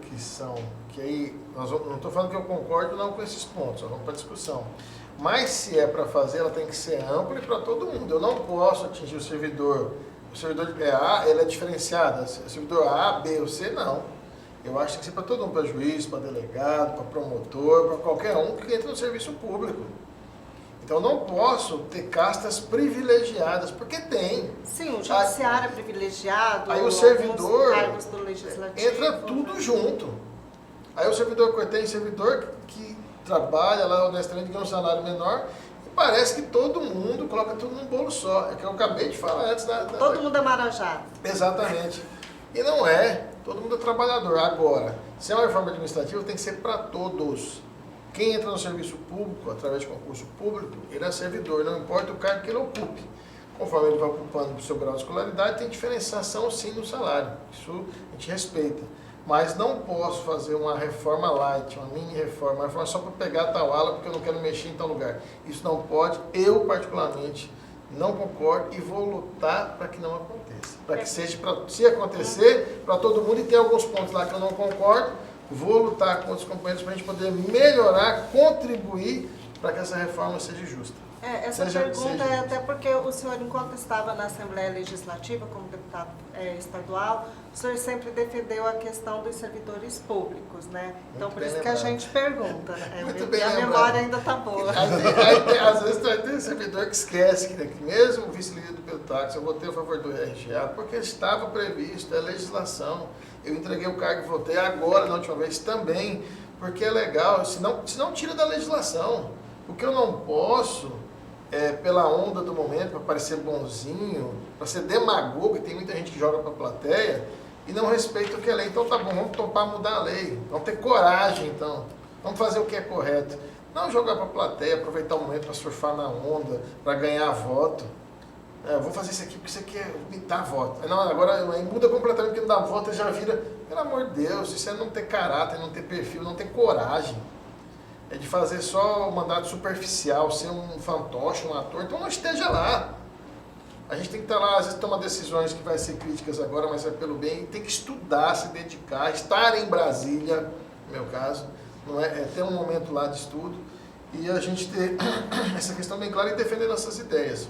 que aí, não estou falando que eu concordo não com esses pontos, vamos para discussão, mas se é para fazer, ela tem que ser ampla e para todo mundo. Eu não posso atingir o servidor de A, ele é diferenciado, o servidor A, B ou C, não. Eu acho que tem que ser para todo mundo, para juiz, para delegado, para promotor, para qualquer um que entra no serviço público. Então eu não posso ter castas privilegiadas, porque tem. Sim, o judiciário é privilegiado, aí o servidor cargos do legislativo. Entra tudo junto. Aí o servidor tem servidor que trabalha lá honestamente, ganha um salário menor, e parece que todo mundo coloca tudo num bolo só. É que eu acabei de falar antes Todo mundo é maranjado. Exatamente. E não é, todo mundo é trabalhador. Agora, se é uma reforma administrativa, tem que ser para todos. Quem entra no serviço público, através de concurso público, ele é servidor, não importa o cargo que ele ocupe. Conforme ele vai ocupando o seu grau de escolaridade, tem diferenciação sim no salário. Isso a gente respeita. Mas não posso fazer uma reforma light, uma mini reforma, uma reforma só para pegar tal ala porque eu não quero mexer em tal lugar. Isso não pode, eu particularmente não concordo e vou lutar para que não aconteça. Para que seja, se acontecer, para todo mundo, e tem alguns pontos lá que eu não concordo, vou lutar com os companheiros para a gente poder melhorar, contribuir para que essa reforma seja justa. Essa pergunta é até porque o senhor, enquanto estava na Assembleia Legislativa como deputado estadual, o senhor sempre defendeu a questão dos servidores públicos, né? Então, por isso que a gente pergunta. Muito bem a lembrado. memória ainda está boa. Às vezes vai ter servidor que esquece que mesmo o vice-líder do Pedro Táxi, eu votei a favor do RGA, porque estava previsto, é legislação. Eu entreguei o cargo e votei agora, na última vez também, porque é legal, senão tira da legislação. O que eu não posso... pela onda do momento, para parecer bonzinho, para ser demagogo, e tem muita gente que joga para a plateia e não respeita o que é lei. Então tá bom, vamos topar mudar a lei, vamos ter coragem então, vamos fazer o que é correto. Não jogar para a plateia, aproveitar o momento para surfar na onda, para ganhar voto. Vou fazer isso aqui porque isso aqui me dá voto. Não, agora muda completamente porque não dá voto e já vira, pelo amor de Deus, isso é não ter caráter, não ter perfil, não ter coragem. É de fazer só o mandato superficial, ser um fantoche, um ator, então não esteja lá. A gente tem que estar lá, às vezes toma decisões que vai ser críticas agora, mas é pelo bem, e tem que estudar, se dedicar, estar em Brasília, no meu caso, não é ter um momento lá de estudo, e a gente ter essa questão bem clara e defender nossas ideias.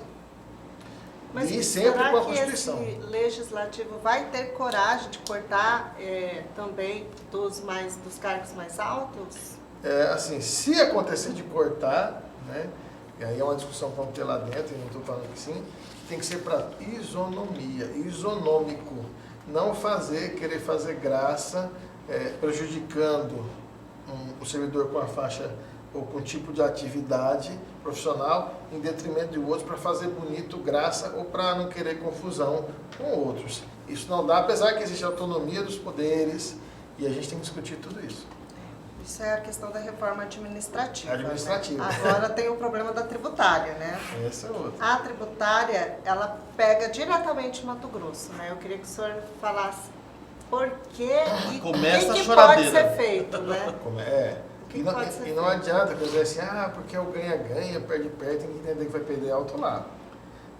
Mas e sempre será com a que Constituição. esse legislativo vai ter coragem de cortar também dos cargos mais altos? Assim, se acontecer de cortar, né, e aí é uma discussão que vamos ter lá dentro, e não estou falando que sim, tem que ser para isonomia, isonômico, não querer fazer graça, prejudicando o servidor com a faixa ou com tipo de atividade profissional, em detrimento de outros, para fazer bonito, graça, ou para não querer confusão com outros. Isso não dá, apesar que existe autonomia dos poderes, e a gente tem que discutir tudo isso. Isso é a questão da reforma administrativa. Administrativa. Né? Agora tem o problema da tributária, né? Essa é outra. A tributária, ela pega diretamente Mato Grosso, né? Eu queria que o senhor falasse por quê e o que pode ser feito, né? E não adianta dizer assim, porque é o ganha-ganha, perde-perde, tem que entender que vai perder alto lá.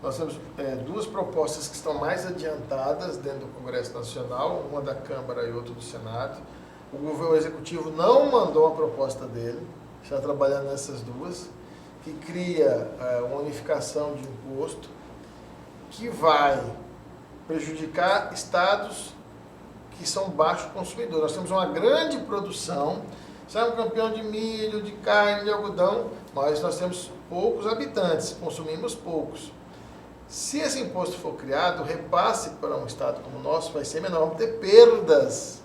Nós temos duas propostas que estão mais adiantadas dentro do Congresso Nacional, uma da Câmara e outra do Senado. O governo executivo não mandou a proposta dele, está trabalhando nessas duas, que cria uma unificação de imposto que vai prejudicar estados que são baixos consumidores. Nós temos uma grande produção, somos campeão de milho, de carne, de algodão, mas nós temos poucos habitantes, consumimos poucos. Se esse imposto for criado, o repasse para um estado como o nosso vai ser menor, vamos ter perdas.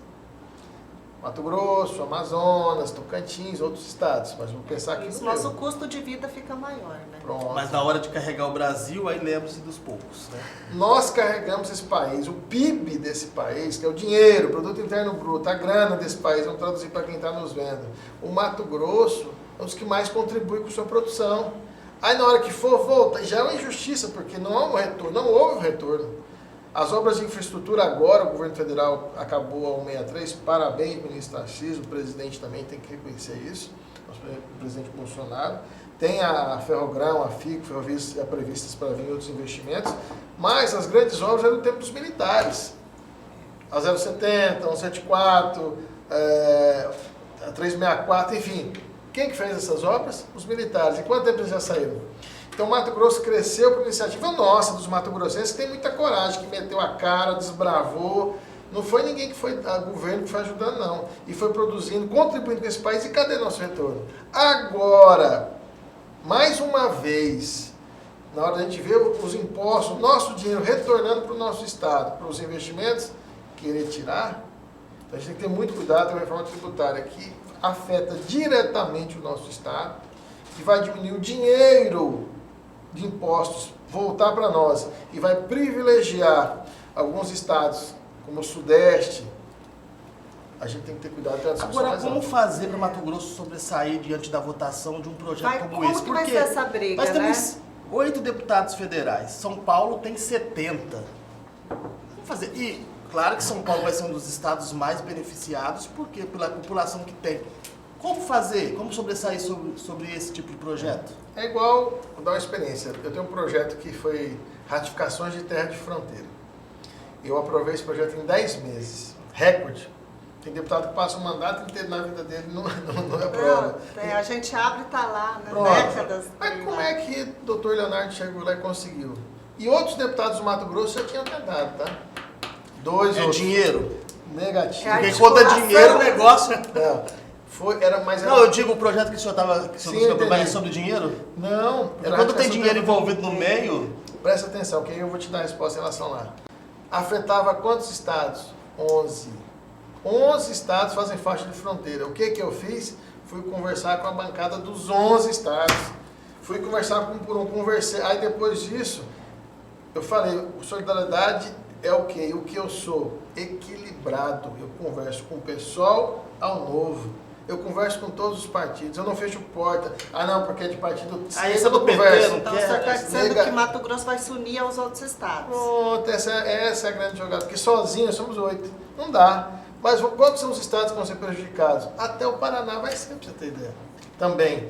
Mato Grosso, Amazonas, Tocantins, outros estados, mas vamos pensar aqui no nosso custo de vida fica maior, né? Pronto. Mas na hora de carregar o Brasil, aí lembra-se dos poucos, né? Nós carregamos esse país, o PIB desse país, que é o dinheiro, o Produto Interno Bruto, a grana desse país, vamos traduzir para quem está nos vendo. O Mato Grosso é um dos que mais contribui com sua produção. Aí na hora que for, volta, já é uma injustiça, porque não há um retorno, não houve um retorno. As obras de infraestrutura agora, o governo federal acabou a 163, parabéns, ministro Tarcísio, o presidente também tem que reconhecer isso, o presidente Bolsonaro. Tem a Ferrogrão, a FICO, ferrovias previstas para vir outros investimentos, mas as grandes obras eram do tempo dos militares. A 070, a 174, a 364, enfim. Quem que fez essas obras? Os militares. E quanto tempo eles já saíram? Então, o Mato Grosso cresceu por iniciativa nossa, dos mato-grossenses, que tem muita coragem, que meteu a cara, desbravou. Não foi ninguém que foi, governo que foi ajudando, não. E foi produzindo, contribuindo com esse país. E cadê nosso retorno? Agora, mais uma vez, na hora da gente ver os impostos, nosso dinheiro retornando para o nosso Estado, para os investimentos, querer tirar, então a gente tem que ter muito cuidado com a reforma tributária, que afeta diretamente o nosso Estado, que vai diminuir o dinheiro de impostos voltar para nós e vai privilegiar alguns estados como o Sudeste, a gente tem que ter cuidado com a discussão Agora, mais como alta. fazer para Mato Grosso sobressair diante da votação de um projeto como esse? Como que vai ser essa briga, nós né? temos 8 deputados federais, São Paulo tem 70. Vamos fazer. E claro que São Paulo vai ser um dos estados mais beneficiados, porque pela população que tem. Como fazer? Como sobressair sobre esse tipo de projeto? É igual, vou dar uma experiência. Eu tenho um projeto que foi ratificações de terra de fronteira. Eu aprovei esse projeto em 10 meses. Recorde. Tem deputado que passa um mandato inteiro na vida dele e não aprova. A gente abre e tá lá, né? Pronto. Décadas. Mas como é que o doutor Leonardo chegou lá e conseguiu? E outros deputados do Mato Grosso já tinham tentado, tá? Dois É outros. dinheiro? Negativo. É Porque quando é dinheiro, o negócio... Não, mas era... Não, eu digo o projeto que o senhor estava... Sim, entendi. É sobre dinheiro? Não. Porque era quando tem ratificação dinheiro de- envolvido no meio... Presta atenção, que aí eu vou te dar a resposta em relação lá. Afetava quantos estados? 11. 11 estados fazem faixa de fronteira. O que eu fiz? Fui conversar com a bancada dos 11 estados. Fui conversar com por um, conversei. Aí depois disso, eu falei, solidariedade é o quê? O que eu sou? Equilibrado. Eu converso com o pessoal ao novo. Eu converso com todos os partidos. Eu não fecho porta. Ah, não, porque é de partido... Aí esse é do PT, conversa. não Então o senhor está quer... dizendo nega- que Mato Grosso vai se unir aos outros estados. Pronto, essa é a grande jogada. Porque sozinhos somos 8. Não dá. Mas quantos são os estados que vão ser prejudicados? Até o Paraná vai ser, pra você ter ideia. Também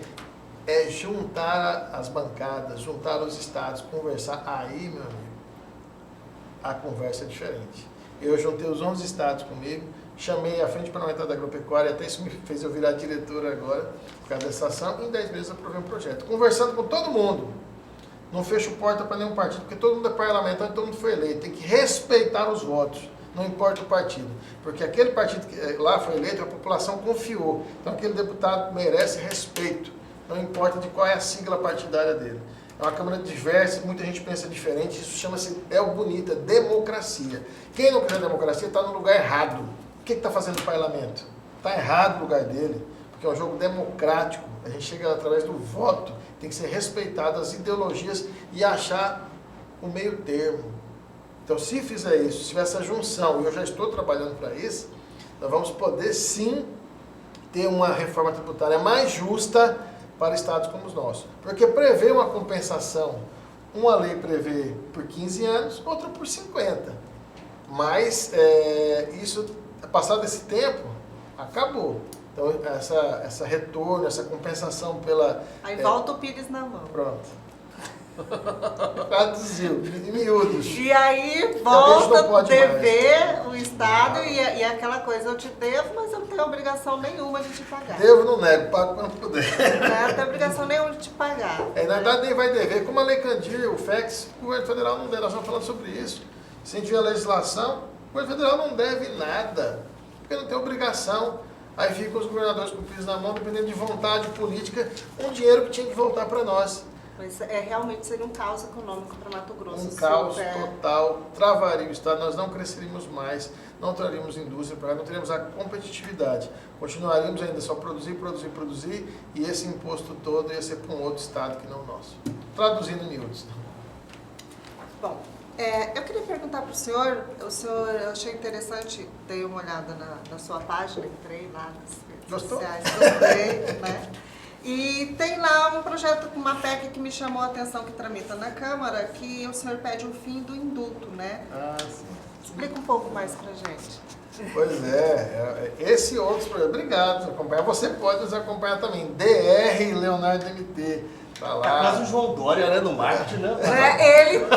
é juntar as bancadas, juntar os estados, conversar. Aí, meu amigo, a conversa é diferente. Eu juntei os 11 estados comigo, chamei a Frente Parlamentar da Agropecuária, até isso me fez eu virar diretor agora, por causa dessa ação, e em 10 meses aprovei um projeto. Conversando com todo mundo. Não fecho porta para nenhum partido, porque todo mundo é parlamentar e todo mundo foi eleito. Tem que respeitar os votos, não importa o partido. Porque aquele partido que lá foi eleito, a população confiou. Então aquele deputado merece respeito, não importa de qual é a sigla partidária dele. É uma Câmara diversa, muita gente pensa diferente, isso chama-se, é o bonito, é democracia. Quem não quer democracia está no lugar errado. O que está fazendo o parlamento? Está errado o lugar dele, porque é um jogo democrático. A gente chega através do voto, tem que ser respeitado as ideologias e achar o meio termo. Então, se fizer isso, se tiver essa junção, e eu já estou trabalhando para isso, nós vamos poder sim ter uma reforma tributária mais justa para estados como os nossos. Porque prevê uma compensação. Uma lei prevê por 15 anos, outra por 50. Mas isso, passado esse tempo, acabou. Então, essa retorno, essa compensação pela... Aí volta o Pires na mão. Pronto. Traduziu, em miúdos. E aí não volta a pode dever o Estado e aquela coisa, eu te devo, mas eu não tenho obrigação nenhuma de te pagar. Devo, não nego, pago quando puder. Não tenho obrigação nenhuma de te pagar. Na verdade, nem vai dever. Como a Lei Candir, o FEX, o governo federal não deve. Nós estamos falando sobre isso. Se a gente vê a legislação, o governo federal não deve nada, porque não tem obrigação. Aí ficam os governadores com o piso na mão, dependendo de vontade política, um dinheiro que tinha que voltar para nós. Mas realmente seria um caos econômico para Mato Grosso. Um caos super. total, travaria o Estado, nós não cresceríamos mais, não traríamos indústria para cá, não teríamos a competitividade. Continuaríamos ainda só produzir, e esse imposto todo ia ser para um outro Estado que não o nosso. Traduzindo em miúdos. Bom, eu queria perguntar para o senhor, eu achei interessante, dei uma olhada na sua página, entrei lá nas redes Gostou? sociais, gostei, né? E tem lá um projeto, uma PEC que me chamou a atenção, que tramita na Câmara, que o senhor pede o fim do indulto, né? Ah, sim. Explica um pouco mais pra gente. Pois esse e outros projetos. Obrigado por acompanhar. Você pode nos acompanhar também. DR Leonardo MT. Tá lá. Tá quase o João Dória, né, no marketing, né? Eu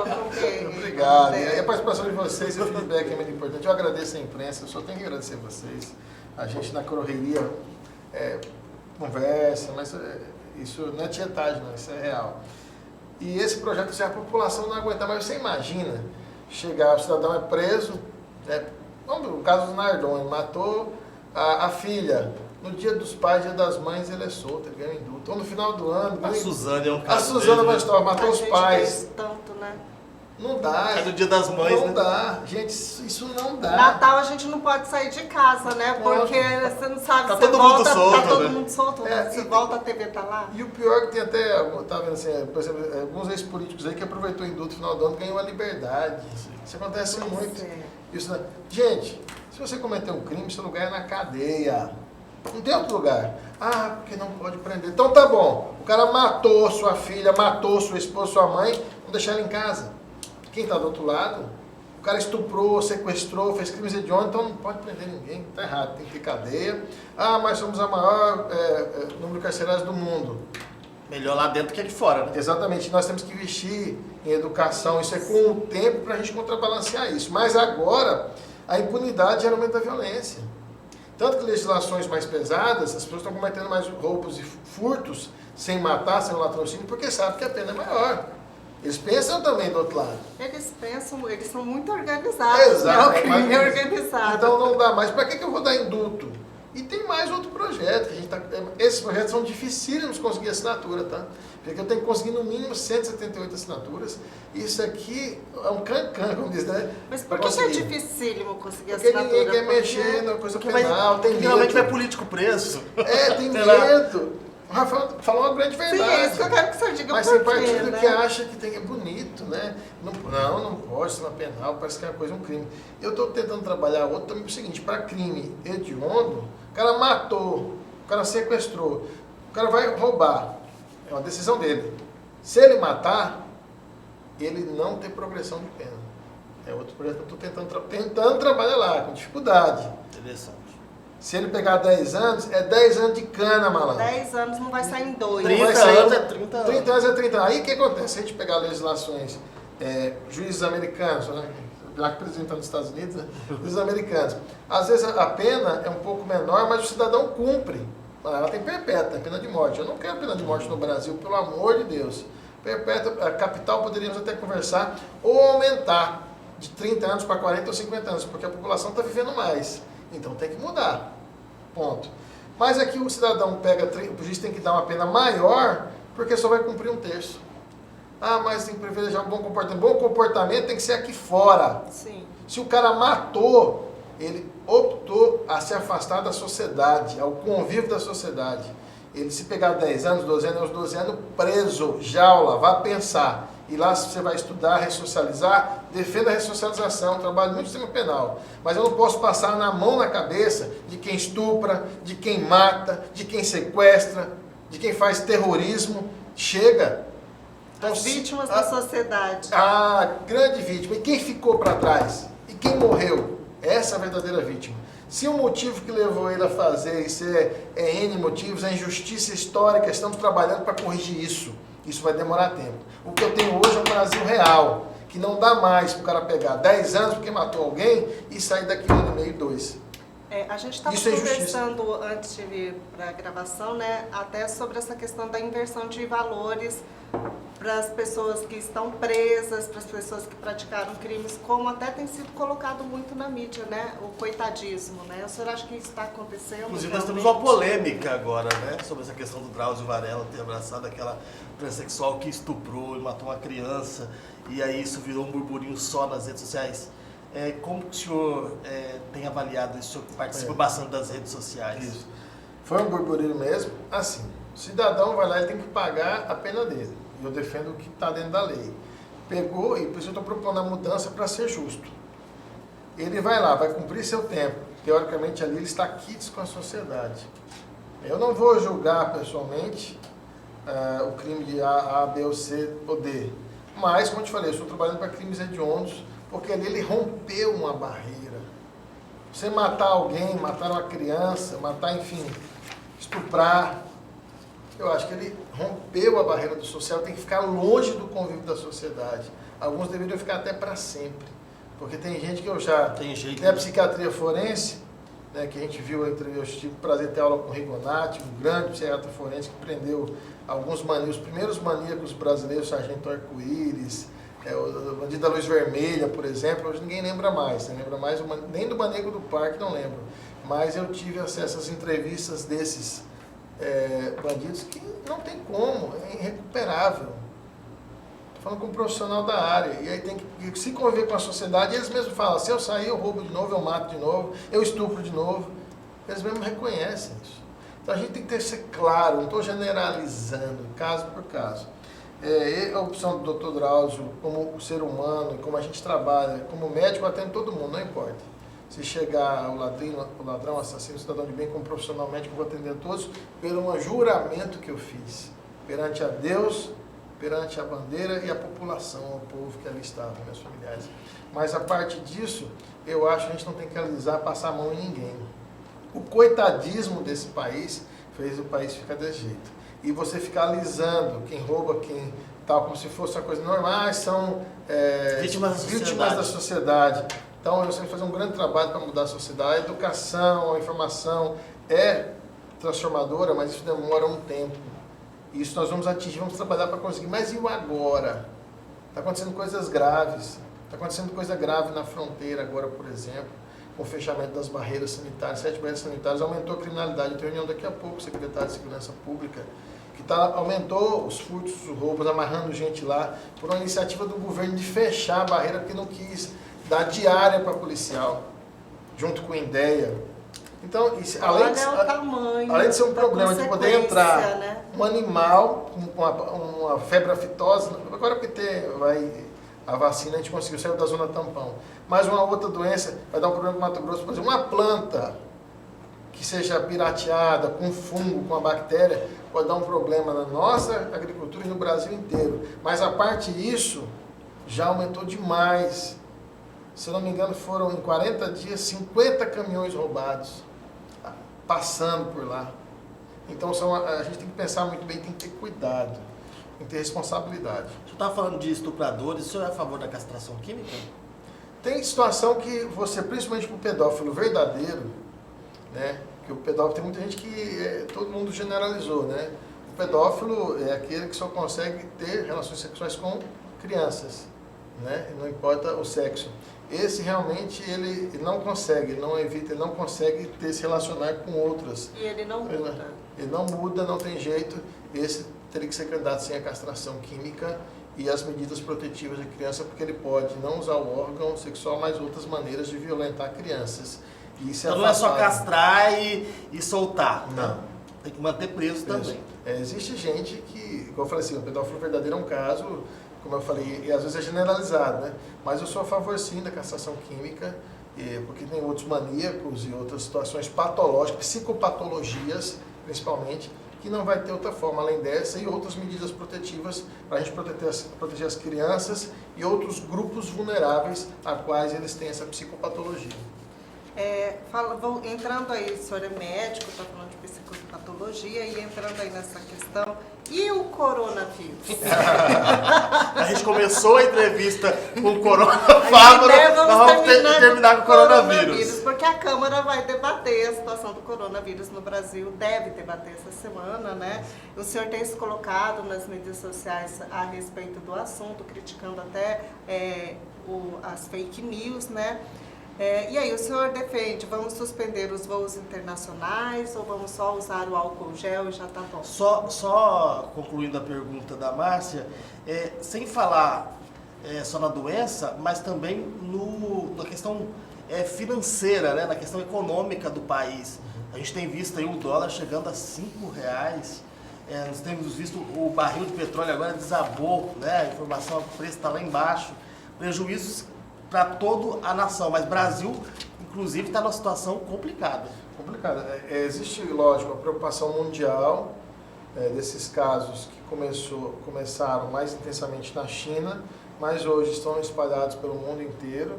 acompanhei. Obrigado. E a participação de vocês e o feedback é muito importante. Eu agradeço a imprensa, eu só tenho que agradecer a vocês. A gente na correria conversa, mas isso não é tietagem, não, isso é real. E esse projeto, se a população não aguentar, mas você imagina, chegar, o cidadão é preso, vamos ver, o caso do Nardoni, matou a filha, no dia dos pais, dia das mães, ele é solto, ele ganha indulto. Então no final do ano... A Suzana é um A caso Suzana dele, vai né? estar, matou os pais. Tanto, né? Não dá. É do Dia das Mães, não né? dá. Gente, isso não dá. Natal a gente não pode sair de casa, né? Porque você não sabe, Tá você todo mundo volta, solto, tá todo né? mundo solto, É, você e- volta, a TV tá lá. E o pior é que tem até, eu tava vendo assim, por exemplo, alguns ex-políticos aí que aproveitou o indulto no final do ano e ganhou a liberdade. Isso acontece Pois muito. é. Isso, gente, se você cometer um crime, seu lugar é na cadeia. Não tem outro lugar. Ah, porque não pode prender. Então tá bom. O cara matou sua filha, matou sua esposa, sua mãe, vamos deixar ela em casa. Quem tá do outro lado? O cara estuprou, sequestrou, fez crimes hediondos, então não pode prender ninguém. Tá errado, tem que ter cadeia. Ah, mas somos a maior número de carcerários do mundo. Melhor lá dentro que aqui fora, né? Exatamente, nós temos que investir em educação, isso é com o tempo para a gente contrabalancear isso. Mas agora, a impunidade gera aumento da violência. Tanto que legislações mais pesadas, as pessoas estão cometendo mais roubos e furtos sem matar, sem o latrocínio, porque sabem que a pena é maior. Eles pensam também do outro lado. Eles pensam, eles são muito organizados, Exato, né? O crime mas- é organizado. Então não dá mais. Para que eu vou dar indulto? E tem mais outro projeto. Que a gente esses projetos são dificílimos de conseguir assinatura, tá? Porque eu tenho que conseguir no mínimo 178 assinaturas. Isso aqui é um cancan, como diz, né? Mas por Pra que é conseguir. dificílimo conseguir Porque assinatura? ninguém quer Porque- mexer na coisa Porque penal, tem geralmente vai medo. político preso. Tem Sei lá. medo. O Rafael falou uma grande Sim, verdade. é isso que eu quero que o senhor diga Mas por tem quê, partido né? que acha que é bonito, né? Não pode ser uma penal, parece que é uma coisa, um crime. Eu estou tentando trabalhar outro também, o seguinte, para crime hediondo, o cara matou, o cara sequestrou, o cara vai roubar, é uma decisão dele. Se ele matar, ele não tem progressão de pena. É outro projeto que eu estou tentando trabalhar lá, com dificuldade. Interessante. Se ele pegar 10 anos, é 10 anos de cana, malandro. 10 anos não vai sair em 2. 30 vai sair- anos é 30 anos. 30 anos é 30 anos. Aí o que acontece? Se a gente pegar legislações, juízes americanos, né? Já que representando os Estados Unidos, né? Juízes americanos. Às vezes a pena é um pouco menor, mas o cidadão cumpre. Ela tem perpétua, pena de morte. Eu não quero pena de morte no Brasil, pelo amor de Deus. Perpétua, a capital poderíamos até conversar, ou aumentar de 30 anos para 40 ou 50 anos, porque a população está vivendo mais. Então tem que mudar. Ponto. Mas aqui o cidadão pega, o juiz tem que dar uma pena maior, porque só vai cumprir um terço. Ah, mas tem que privilegiar o bom comportamento. Bom comportamento tem que ser aqui fora. Sim. Se o cara matou, ele optou a se afastar da sociedade, ao convívio da sociedade. Ele se pegar 10 anos, 12 anos, aos 12 anos, preso, jaula, vá pensar. E lá você vai estudar, ressocializar, defenda a ressocialização, trabalho muito no sistema penal. Mas eu não posso passar na mão na cabeça de quem estupra, de quem mata, de quem sequestra, de quem faz terrorismo. Chega. Então, As vítimas da sociedade. a grande vítima. E quem ficou para trás? E quem morreu? Essa é a verdadeira vítima. Se o motivo que levou ele a fazer isso é N motivos, é injustiça histórica, estamos trabalhando para corrigir isso. Isso vai demorar tempo. O que eu tenho hoje é um Brasil real, que não dá mais para o cara pegar 10 anos porque matou alguém e sair daqui 1 ano e meio, 2. A gente estava Isso é injustiça. conversando antes de vir para a gravação, né, até sobre essa questão da inversão de valores para as pessoas que estão presas, para as pessoas que praticaram crimes, como até tem sido colocado muito na mídia, né, o coitadismo, né? O senhor acha que isso está acontecendo? Inclusive, nós temos realmente? uma polêmica agora, né? Sobre essa questão do Drauzio Varela ter abraçado aquela transexual que estuprou e matou uma criança. E aí isso virou um burburinho só nas redes sociais. Como que o senhor tem avaliado isso? O senhor participa bastante das redes sociais. Isso. Foi um burburinho mesmo. Assim, o cidadão vai lá e tem que pagar a pena dele. Eu defendo o que está dentro da lei. Pegou, e por isso eu estou propondo a mudança para ser justo. Ele vai lá, vai cumprir seu tempo. Teoricamente ali ele está quites com a sociedade. Eu não vou julgar pessoalmente o crime de A, B ou C ou D. Mas, como eu te falei, eu estou trabalhando para crimes hediondos, porque ali ele rompeu uma barreira. Você matar alguém, matar uma criança, matar, enfim, estuprar, eu acho que ele rompeu a barreira do social, tem que ficar longe do convívio da sociedade. Alguns deveriam ficar até para sempre. Porque tem gente que eu já... Tem jeito, Tem a né? psiquiatria forense, né, que a gente viu, eu tive o prazer de ter aula com o Rigonati, um grande psiquiatra forense que prendeu os primeiros maníacos brasileiros, Sargento Arco-Íris, o bandido da Luz Vermelha, por exemplo. Hoje ninguém lembra mais, não lembra mais nem do Maníaco do Parque, não lembro. Mas eu tive acesso às entrevistas desses bandidos que não tem como, é irrecuperável. falando com um profissional da área. E aí tem que se conviver com a sociedade. E eles mesmos falam, se eu sair, eu roubo de novo, eu mato de novo, eu estupro de novo. Eles mesmos reconhecem isso. Então a gente tem que ser claro, não estou generalizando, caso por caso. A opção do Dr. Drauzio, como ser humano, como a gente trabalha, como médico, atende todo mundo, não importa. Se chegar o ladrão, assassino, cidadão de bem, como profissional médico, eu vou atender a todos pelo juramento que eu fiz perante a Deus, perante a bandeira e a população, o povo que ali estava, meus familiares. Mas a parte disso, eu acho que a gente não tem que alisar, passar a mão em ninguém. O coitadismo desse país fez o país ficar desse jeito. E você ficar alisando quem rouba, quem tal, como se fosse uma coisa normal, são vítimas da sociedade. Então, eu sempre fazer um grande trabalho para mudar a sociedade. A educação, a informação é transformadora, mas isso demora um tempo. Isso nós vamos atingir, vamos trabalhar para conseguir. Mas e o agora? Está acontecendo coisas graves. Está acontecendo coisa grave na fronteira agora, por exemplo, com o fechamento das barreiras sanitárias, 7 barreiras sanitárias, aumentou a criminalidade. Eu tenho reunião daqui a pouco, o secretário de Segurança Pública, que aumentou os furtos, os roubos, amarrando gente lá, por uma iniciativa do governo de fechar a barreira, porque não quis dar diária para policial, junto com a INDEA. Então, isso, além de ser um problema de poder entrar, né, um animal com uma febre aftosa, agora porque a vacina a gente conseguiu sair da zona tampão, mas uma outra doença vai dar um problema para o Mato Grosso, por exemplo, uma planta que seja pirateada, com fungo, com a bactéria, pode dar um problema na nossa agricultura e no Brasil inteiro. Mas a parte disso já aumentou demais. Se eu não me engano, foram em 40 dias 50 caminhões roubados, passando por lá. Então a gente tem que pensar muito bem, tem que ter cuidado, tem que ter responsabilidade. Você estava falando de estupradores, o senhor é a favor da castração química? Tem situação que você, principalmente para o pedófilo verdadeiro, né? Porque o pedófilo, tem muita gente que todo mundo generalizou, né? O pedófilo é aquele que só consegue ter relações sexuais com crianças, né? Não importa o sexo. Esse realmente ele não consegue, ele não evita, ele não consegue se relacionar com outras. E ele não muda. Ele não muda, não tem jeito. Esse teria que ser candidato sem a castração química e as medidas protetivas de criança, porque ele pode não usar o órgão sexual, mas outras maneiras de violentar crianças. Isso então não é só castrar e soltar. Não. Tem que manter preso também. Existe gente que, como eu falei assim, o pedófilo verdadeiro é um caso, como eu falei, e às vezes é generalizado, né? Mas eu sou a favor sim da castração química, porque tem outros maníacos e outras situações patológicas, psicopatologias principalmente, que não vai ter outra forma além dessa e outras medidas protetivas para a gente proteger as crianças e outros grupos vulneráveis a quais eles têm essa psicopatologia. Entrando aí, o senhor é médico, está falando de psicopatologia, e entrando aí nessa questão, e o coronavírus? A gente começou a entrevista com o coronavírus, vamos terminar com o coronavírus. Porque a Câmara vai debater a situação do coronavírus no Brasil, deve debater essa semana, né? O senhor tem se colocado nas mídias sociais a respeito do assunto, criticando até as fake news, né? E aí, o senhor defende, vamos suspender os voos internacionais ou vamos só usar o álcool gel e já tá bom? Só concluindo a pergunta da Márcia, sem falar só na doença, mas também na questão financeira, né, na questão econômica do país. A gente tem visto aí o dólar chegando a R$5. Nós temos visto o barril de petróleo agora desabou, né, a informação, o preço está lá embaixo. Prejuízos para toda a nação, mas Brasil, inclusive, está numa situação complicada. Existe, lógico, a preocupação mundial desses casos que começaram mais intensamente na China, mas hoje estão espalhados pelo mundo inteiro,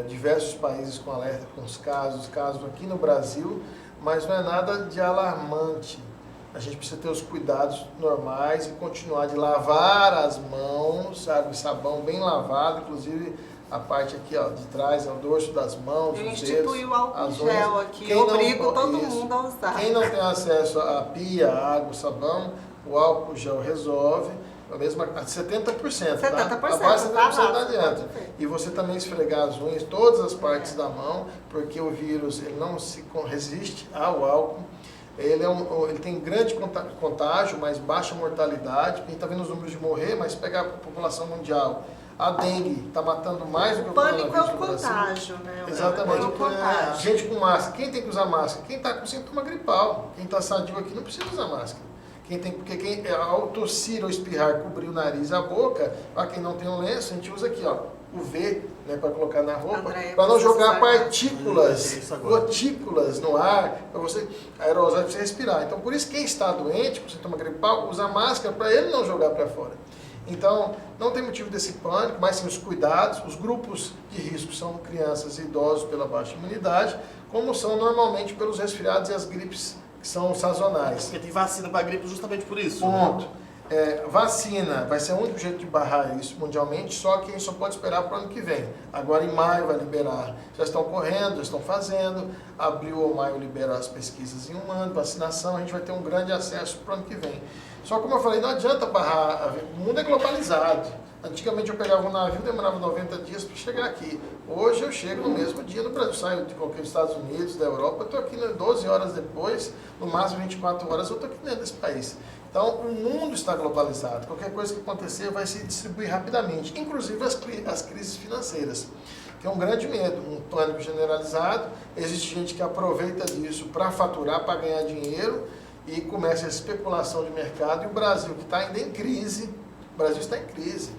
diversos países com alerta com os casos aqui no Brasil, mas não é nada de alarmante. A gente precisa ter os cuidados normais e continuar de lavar as mãos, água e sabão bem lavado, inclusive a parte aqui de trás, o dorso das mãos, os dedos. Institui o álcool gel aqui, obrigo todo mundo a usar. Quem não tem acesso à pia, água, sabão, o álcool gel resolve, a mesma 70%, 70%, tá? Abaixo de 70% não adianta. E você também esfregar as unhas, todas as partes da mão, porque o vírus ele não se resiste ao álcool. Ele tem grande contágio, mas baixa mortalidade. A gente está vendo os números de morrer, mas se pegar a população mundial, a dengue está matando mais do que o pânico é o coronavírus no Brasil. contágio, né? Exatamente. É o contágio. Gente com máscara. Quem tem que usar máscara? Quem está com sintoma gripal. Quem está sadio aqui não precisa usar máscara. Porque ao tossir ou espirrar, cobrir o nariz e a boca, para quem não tem um lenço, a gente usa aqui, ó, o V, né, para colocar na roupa, para não jogar partículas, gotículas no ar, para você, aerosóis para você respirar. Então, por isso, quem está doente, com sintoma gripal, usa máscara para ele não jogar para fora. Então, não tem motivo desse pânico, mas sim os cuidados. Os grupos de risco são crianças e idosos pela baixa imunidade, como são normalmente pelos resfriados e as gripes que são sazonais. Porque tem vacina para gripe justamente por isso. Ponto. Né? Vacina vai ser o único jeito de barrar isso mundialmente, só que a gente só pode esperar para o ano que vem. Agora em maio vai liberar, já estão correndo, já estão fazendo, abril ou maio libera as pesquisas em um ano, vacinação, a gente vai ter um grande acesso para o ano que vem. Só como eu falei, não adianta barrar, o mundo é globalizado. Antigamente eu pegava um navio, demorava 90 dias para chegar aqui. Hoje eu chego no mesmo dia no Brasil, saio de qualquer Estados Unidos, da Europa, eu estou aqui 12 horas depois, no máximo 24 horas, eu estou aqui dentro desse país. Então o mundo está globalizado, qualquer coisa que acontecer vai se distribuir rapidamente, inclusive as crises financeiras, que é um grande medo, um pânico generalizado. Existe gente que aproveita disso para faturar, para ganhar dinheiro, e começa a especulação de mercado, e o Brasil, que está ainda em crise, o Brasil está em crise.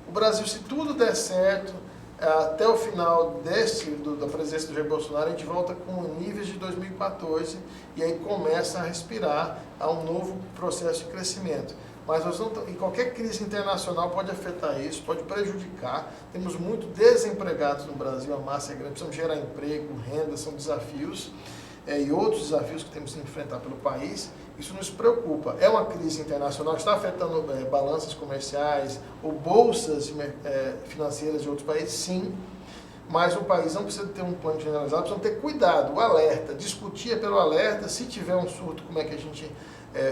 O Brasil, se tudo der certo, até o final da presidência do Jair Bolsonaro, a gente volta com níveis de 2014, e aí começa a respirar a um novo processo de crescimento. Mas e qualquer crise internacional pode afetar isso, pode prejudicar. Temos muito desempregados no Brasil, a massa é grande, precisamos gerar emprego, renda, são desafios. E outros desafios que temos que enfrentar pelo país, isso nos preocupa. É uma crise internacional que está afetando balanças comerciais ou bolsas financeiras de outros países, sim, mas o país não precisa ter um plano generalizado, precisa ter cuidado, o alerta, discutir pelo alerta, se tiver um surto, como é que a gente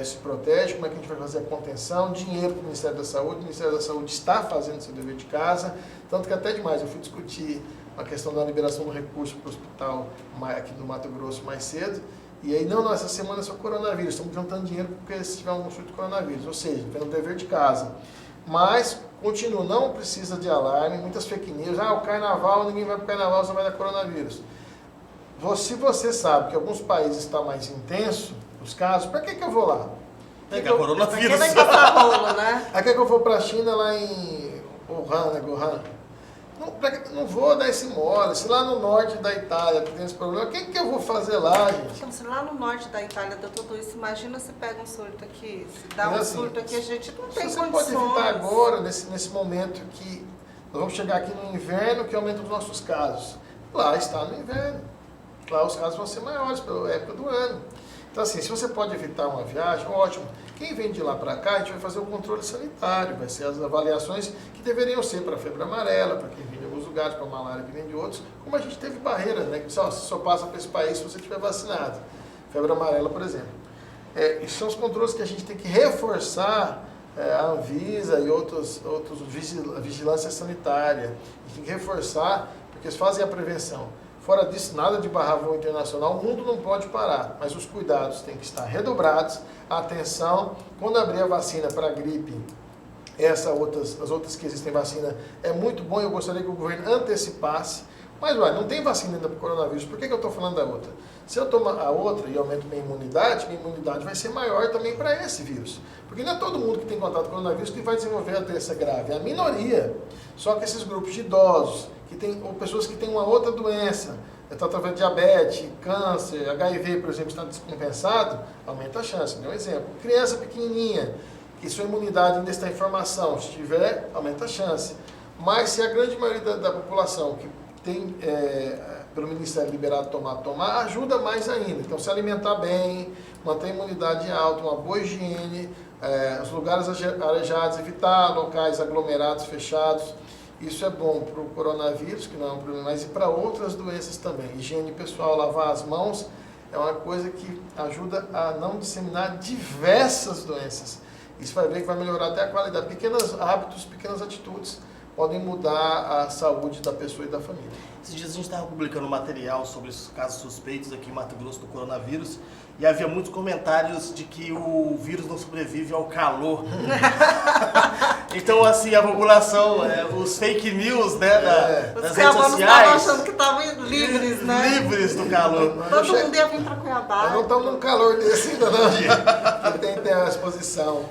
se protege, como é que a gente vai fazer a contenção, dinheiro para o Ministério da Saúde, o Ministério da Saúde está fazendo seu dever de casa, tanto que até demais, eu fui discutir a questão da liberação do recurso para o hospital aqui do Mato Grosso mais cedo, e aí, não, essa semana é só coronavírus, estamos juntando dinheiro porque se tiver um surto de coronavírus, ou seja, tem um dever de casa. Mas, continua, não precisa de alarme, muitas fake news, o carnaval, ninguém vai para o carnaval, só vai dar coronavírus. Se você sabe que alguns países está mais intenso, os casos, para que eu vou lá? Pegar coronavírus. Quem vai passar rolo, né? Aqui que eu vou para a China, lá em Wuhan. Não vou dar esse mole. Se lá no norte da Itália tem esse problema, o que eu vou fazer lá, gente? Então, se lá no norte da Itália dá tudo isso, imagina se pega um surto aqui. Se dá um assim, surto aqui, a gente não tem você condições. pode evitar agora, nesse momento que nós vamos chegar aqui no inverno, que aumenta os nossos casos. Lá está no inverno. Lá os casos vão ser maiores pela época do ano. Então, assim, se você pode evitar uma viagem, ótimo. Quem vem de lá para cá, a gente vai fazer o controle sanitário, vai ser as avaliações que deveriam ser para a febre amarela, para quem vem de alguns lugares, para a malária que vem de outros, como a gente teve barreira, né? Que só passa para esse país se você estiver vacinado. Febre amarela, por exemplo. Esses são os controles que a gente tem que reforçar, a Anvisa e outros a vigilância sanitária. A gente tem que reforçar, porque eles fazem a prevenção. Fora disso, nada de barrar voo internacional, o mundo não pode parar, mas os cuidados têm que estar redobrados. A atenção, quando abrir a vacina para a gripe, as outras que existem vacina, é muito bom, eu gostaria que o governo antecipasse, mas não tem vacina ainda para o coronavírus, por que eu estou falando da outra? Se eu tomar a outra e aumento minha imunidade vai ser maior também para esse vírus. Porque não é todo mundo que tem contato com o coronavírus que vai desenvolver a doença grave, é a minoria. Só que esses grupos de idosos, ou pessoas que têm uma outra doença, está através de diabetes, câncer, HIV, por exemplo, está descompensado, aumenta a chance. Dê um exemplo. Criança pequenininha, que sua imunidade ainda está em formação, se tiver, aumenta a chance. Mas se a grande maioria da população que tem, pelo Ministério liberado tomar, ajuda mais ainda. Então, se alimentar bem, manter a imunidade alta, uma boa higiene, os lugares arejados, evitar locais aglomerados, fechados. Isso é bom para o coronavírus, que não é um problema, mas e para outras doenças também. Higiene pessoal, lavar as mãos, é uma coisa que ajuda a não disseminar diversas doenças. Isso vai ver que vai melhorar até a qualidade. Pequenos hábitos, pequenas atitudes podem mudar a saúde da pessoa e da família. Esses dias a gente estava publicando material sobre os casos suspeitos aqui em Mato Grosso do coronavírus e havia muitos comentários de que o vírus não sobrevive ao calor. Então, assim, a população, os fake news, né, das redes sociais... estavam achando que estavam livres, né? Livres do calor. Todo mundo ia vir para Cuiabá. Nós não estamos num calor desse ainda, não, gente. Que tem a exposição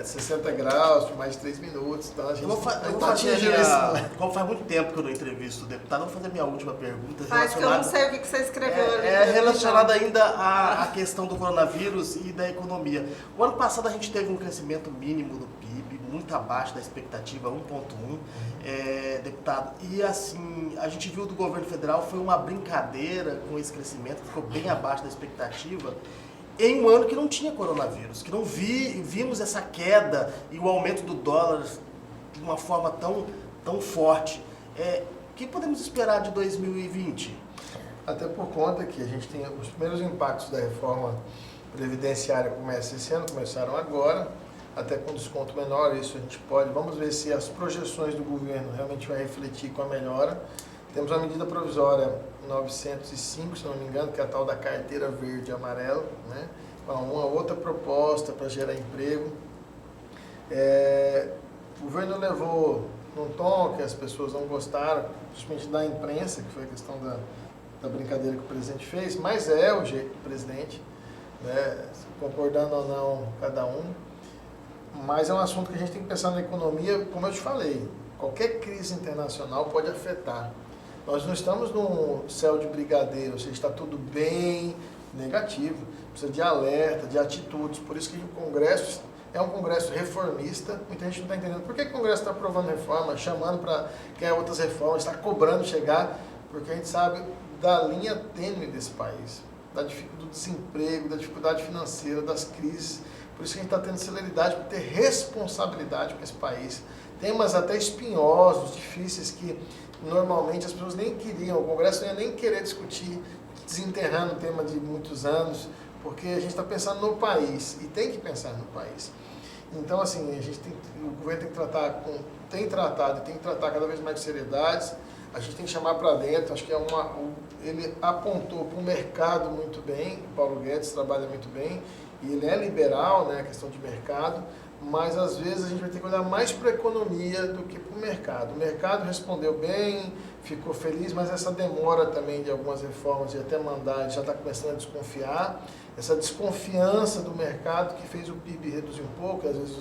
60 graus por mais de 3 minutos. Então a gente Eu vou tá fazer atingindo isso. como faz muito tempo que eu não entrevisto o deputado, eu vou fazer minha última pergunta. Faz que eu não sei o que você escreveu ali. Relacionada ainda à questão do coronavírus e da economia. O ano passado a gente teve um crescimento mínimo do PIB, muito abaixo da expectativa, 1,1, deputado. E assim, a gente viu do governo federal, foi uma brincadeira com esse crescimento, que ficou bem abaixo da expectativa, em um ano que não tinha coronavírus, que não vimos essa queda e o aumento do dólar de uma forma tão forte. O que podemos esperar de 2020? Até por conta que a gente tem os primeiros impactos da reforma previdenciária começam esse ano, começaram agora, até com desconto menor, isso a gente pode. Vamos ver se as projeções do governo realmente vai refletir com a melhora. Temos a medida provisória 905, se não me engano, que é a tal da carteira verde e amarela, né? Uma outra proposta para gerar emprego. O governo levou num tom que as pessoas não gostaram, principalmente da imprensa, que foi a questão da brincadeira que o presidente fez, mas é o jeito do presidente, né? Concordando ou não, cada um. Mas é um assunto que a gente tem que pensar na economia, como eu te falei, qualquer crise internacional pode afetar. Nós não estamos num céu de brigadeiro, ou seja, está tudo bem, negativo. Precisa de alerta, de atitudes. Por isso que o Congresso é um Congresso reformista. Muita gente não está entendendo por que o Congresso está aprovando reforma, chamando para quer outras reformas, está cobrando chegar, porque a gente sabe da linha tênue desse país, do desemprego, da dificuldade financeira, das crises. Por isso que a gente está tendo celeridade para ter responsabilidade com esse país. Temas até espinhosos, difíceis, que normalmente as pessoas nem queriam, o Congresso não ia nem querer discutir, desenterrando o tema de muitos anos, porque a gente está pensando no país, e tem que pensar no país. Então, assim, o governo tem tratado e tem que tratar cada vez mais de seriedade, a gente tem que chamar para dentro, acho que ele apontou para o mercado muito bem, o Paulo Guedes trabalha muito bem, e ele é liberal, né, a questão de mercado, mas às vezes a gente vai ter que olhar mais para a economia do que para o mercado. O mercado respondeu bem, ficou feliz, mas essa demora também de algumas reformas, de até mandar, já está começando a desconfiar. Essa desconfiança do mercado que fez o PIB reduzir um pouco, às vezes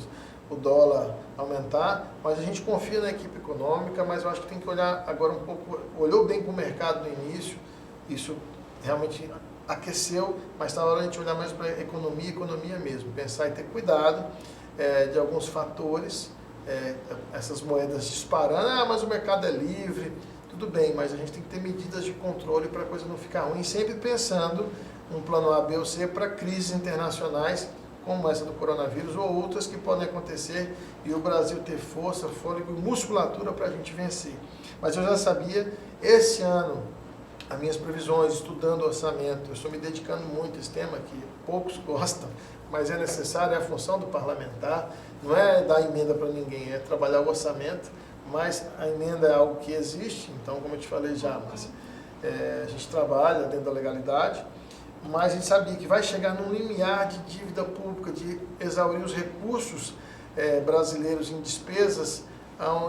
o dólar aumentar, mas a gente confia na equipe econômica, mas eu acho que tem que olhar agora um pouco, olhou bem para o mercado no início, isso realmente aqueceu, mas está na hora de a gente olhar mais para a economia mesmo, pensar e ter cuidado de alguns fatores, essas moedas disparando, mas o mercado é livre, tudo bem, mas a gente tem que ter medidas de controle para a coisa não ficar ruim, sempre pensando um plano A, B ou C para crises internacionais, como essa do coronavírus, ou outras que podem acontecer, e o Brasil ter força, fôlego e musculatura para a gente vencer. Mas eu já sabia, esse ano, as minhas previsões, estudando orçamento, eu estou me dedicando muito a esse tema, que poucos gostam, mas é necessário, é a função do parlamentar, não é dar emenda para ninguém, é trabalhar o orçamento, mas a emenda é algo que existe, então, como eu te falei já, mas, a gente trabalha dentro da legalidade, mas a gente sabia que vai chegar num limiar de dívida pública, de exaurir os recursos brasileiros em despesas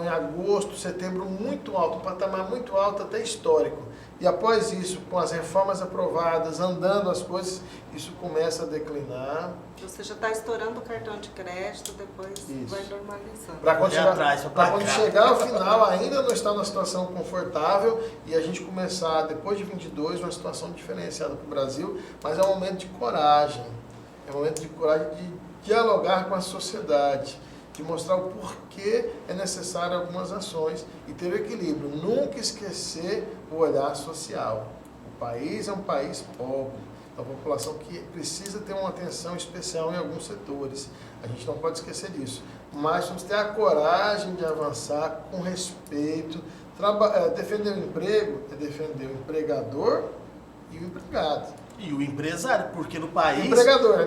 em agosto, setembro, muito alto, um patamar muito alto, até histórico. E após isso, com as reformas aprovadas, andando as coisas, isso começa a declinar. Você já está estourando o cartão de crédito, depois isso vai normalizando. Para quando chegar ao final, ainda não está numa situação confortável e a gente começar, depois de 22, uma situação diferenciada para o Brasil, mas é um momento de coragem. É um momento de coragem de dialogar com a sociedade, de mostrar o porquê é necessário algumas ações e ter o equilíbrio. Nunca esquecer o olhar social. O país é um país pobre, é uma população que precisa ter uma atenção especial em alguns setores. A gente não pode esquecer disso. Mas vamos ter a coragem de avançar com respeito. Defender o emprego é defender o empregador e o empregado. E o empresário, porque no país... Empregador.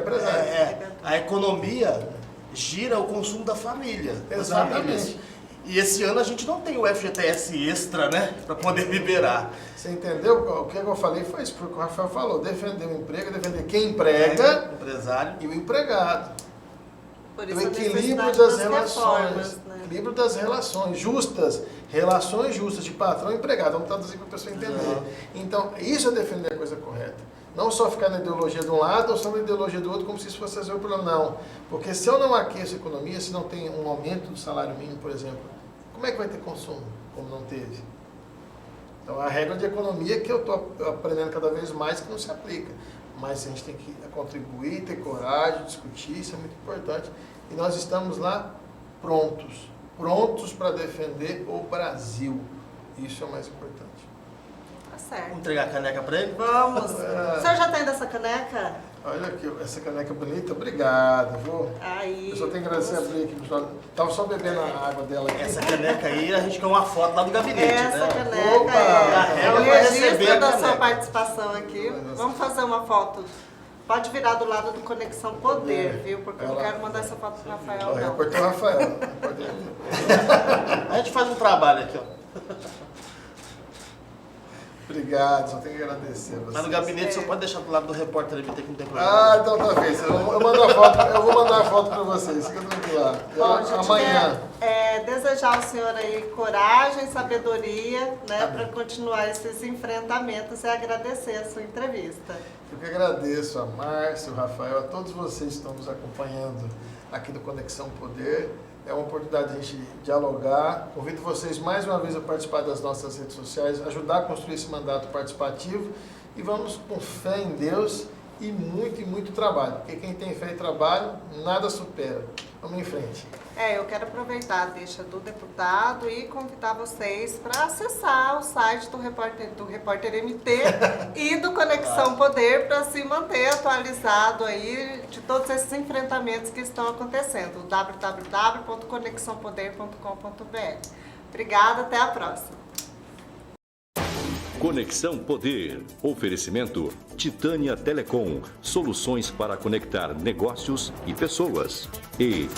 A economia gira o consumo da família. Exatamente. E esse ano a gente não tem o FGTS extra, né? Para poder liberar. Você entendeu? O que eu falei foi isso, porque o Rafael falou, defender o emprego, defender quem emprega Empresário. e o empregado. Por O isso a equilíbrio necessidade das reformas, relações. né? Equilíbrio das relações justas. Relações justas de patrão e empregado. Vamos traduzir para a pessoa entender. Então, isso é defender a coisa correta. Não só ficar na ideologia de um lado ou só na ideologia do outro, como se isso fosse resolver o problema. Não. Porque se eu não aqueço a economia, se não tem um aumento do salário mínimo, por exemplo, como é que vai ter consumo, como não teve? Então, a regra de economia que eu estou aprendendo cada vez mais que não se aplica. Mas a gente tem que contribuir, ter coragem, discutir, isso é muito importante. E nós estamos lá prontos para defender o Brasil. Isso é o mais importante. Tá certo. Vamos entregar a caneca para ele? Vamos. O senhor já tem dessa caneca? Olha aqui, essa caneca bonita, obrigado. Aí. Eu só tenho que agradecer a Bri aqui, pessoal. Estava só bebendo a água dela aqui. Essa caneca aí, a gente quer uma foto lá do gabinete, Essa né? caneca Opa! é o Carrega pra receber registro a da sua caneca. participação aqui. Vamos fazer uma foto. Pode virar do lado do Conexão Poder, viu? Porque eu não quero mandar essa foto pro Rafael, Eu não. cortei o Rafael. A gente faz um trabalho aqui, ó. Obrigado, só tenho que agradecer a vocês. Mas no gabinete você pode deixar do lado do repórter MT que não tem problema. Ah, então tá feito. Eu vou mandar a foto para vocês. Fica tranquilo. Bom, a gente Amanhã. quer desejar ao senhor aí coragem, sabedoria, né, para continuar esses enfrentamentos e agradecer a sua entrevista. Eu que agradeço a Márcia, o Rafael, a todos vocês que estão nos acompanhando aqui do Conexão Poder. É uma oportunidade de a gente dialogar. Convido vocês mais uma vez a participar das nossas redes sociais, ajudar a construir esse mandato participativo e vamos com fé em Deus e muito trabalho. Porque quem tem fé e trabalho, nada supera. Vamos em frente. Eu quero aproveitar a deixa do deputado e convidar vocês para acessar o site do Repórter MT e do Conexão Poder para se manter atualizado aí de todos esses enfrentamentos que estão acontecendo. www.conexãopoder.com.br. Obrigada, até a próxima. Conexão Poder. Oferecimento Titânia Telecom. Soluções para conectar negócios e pessoas. E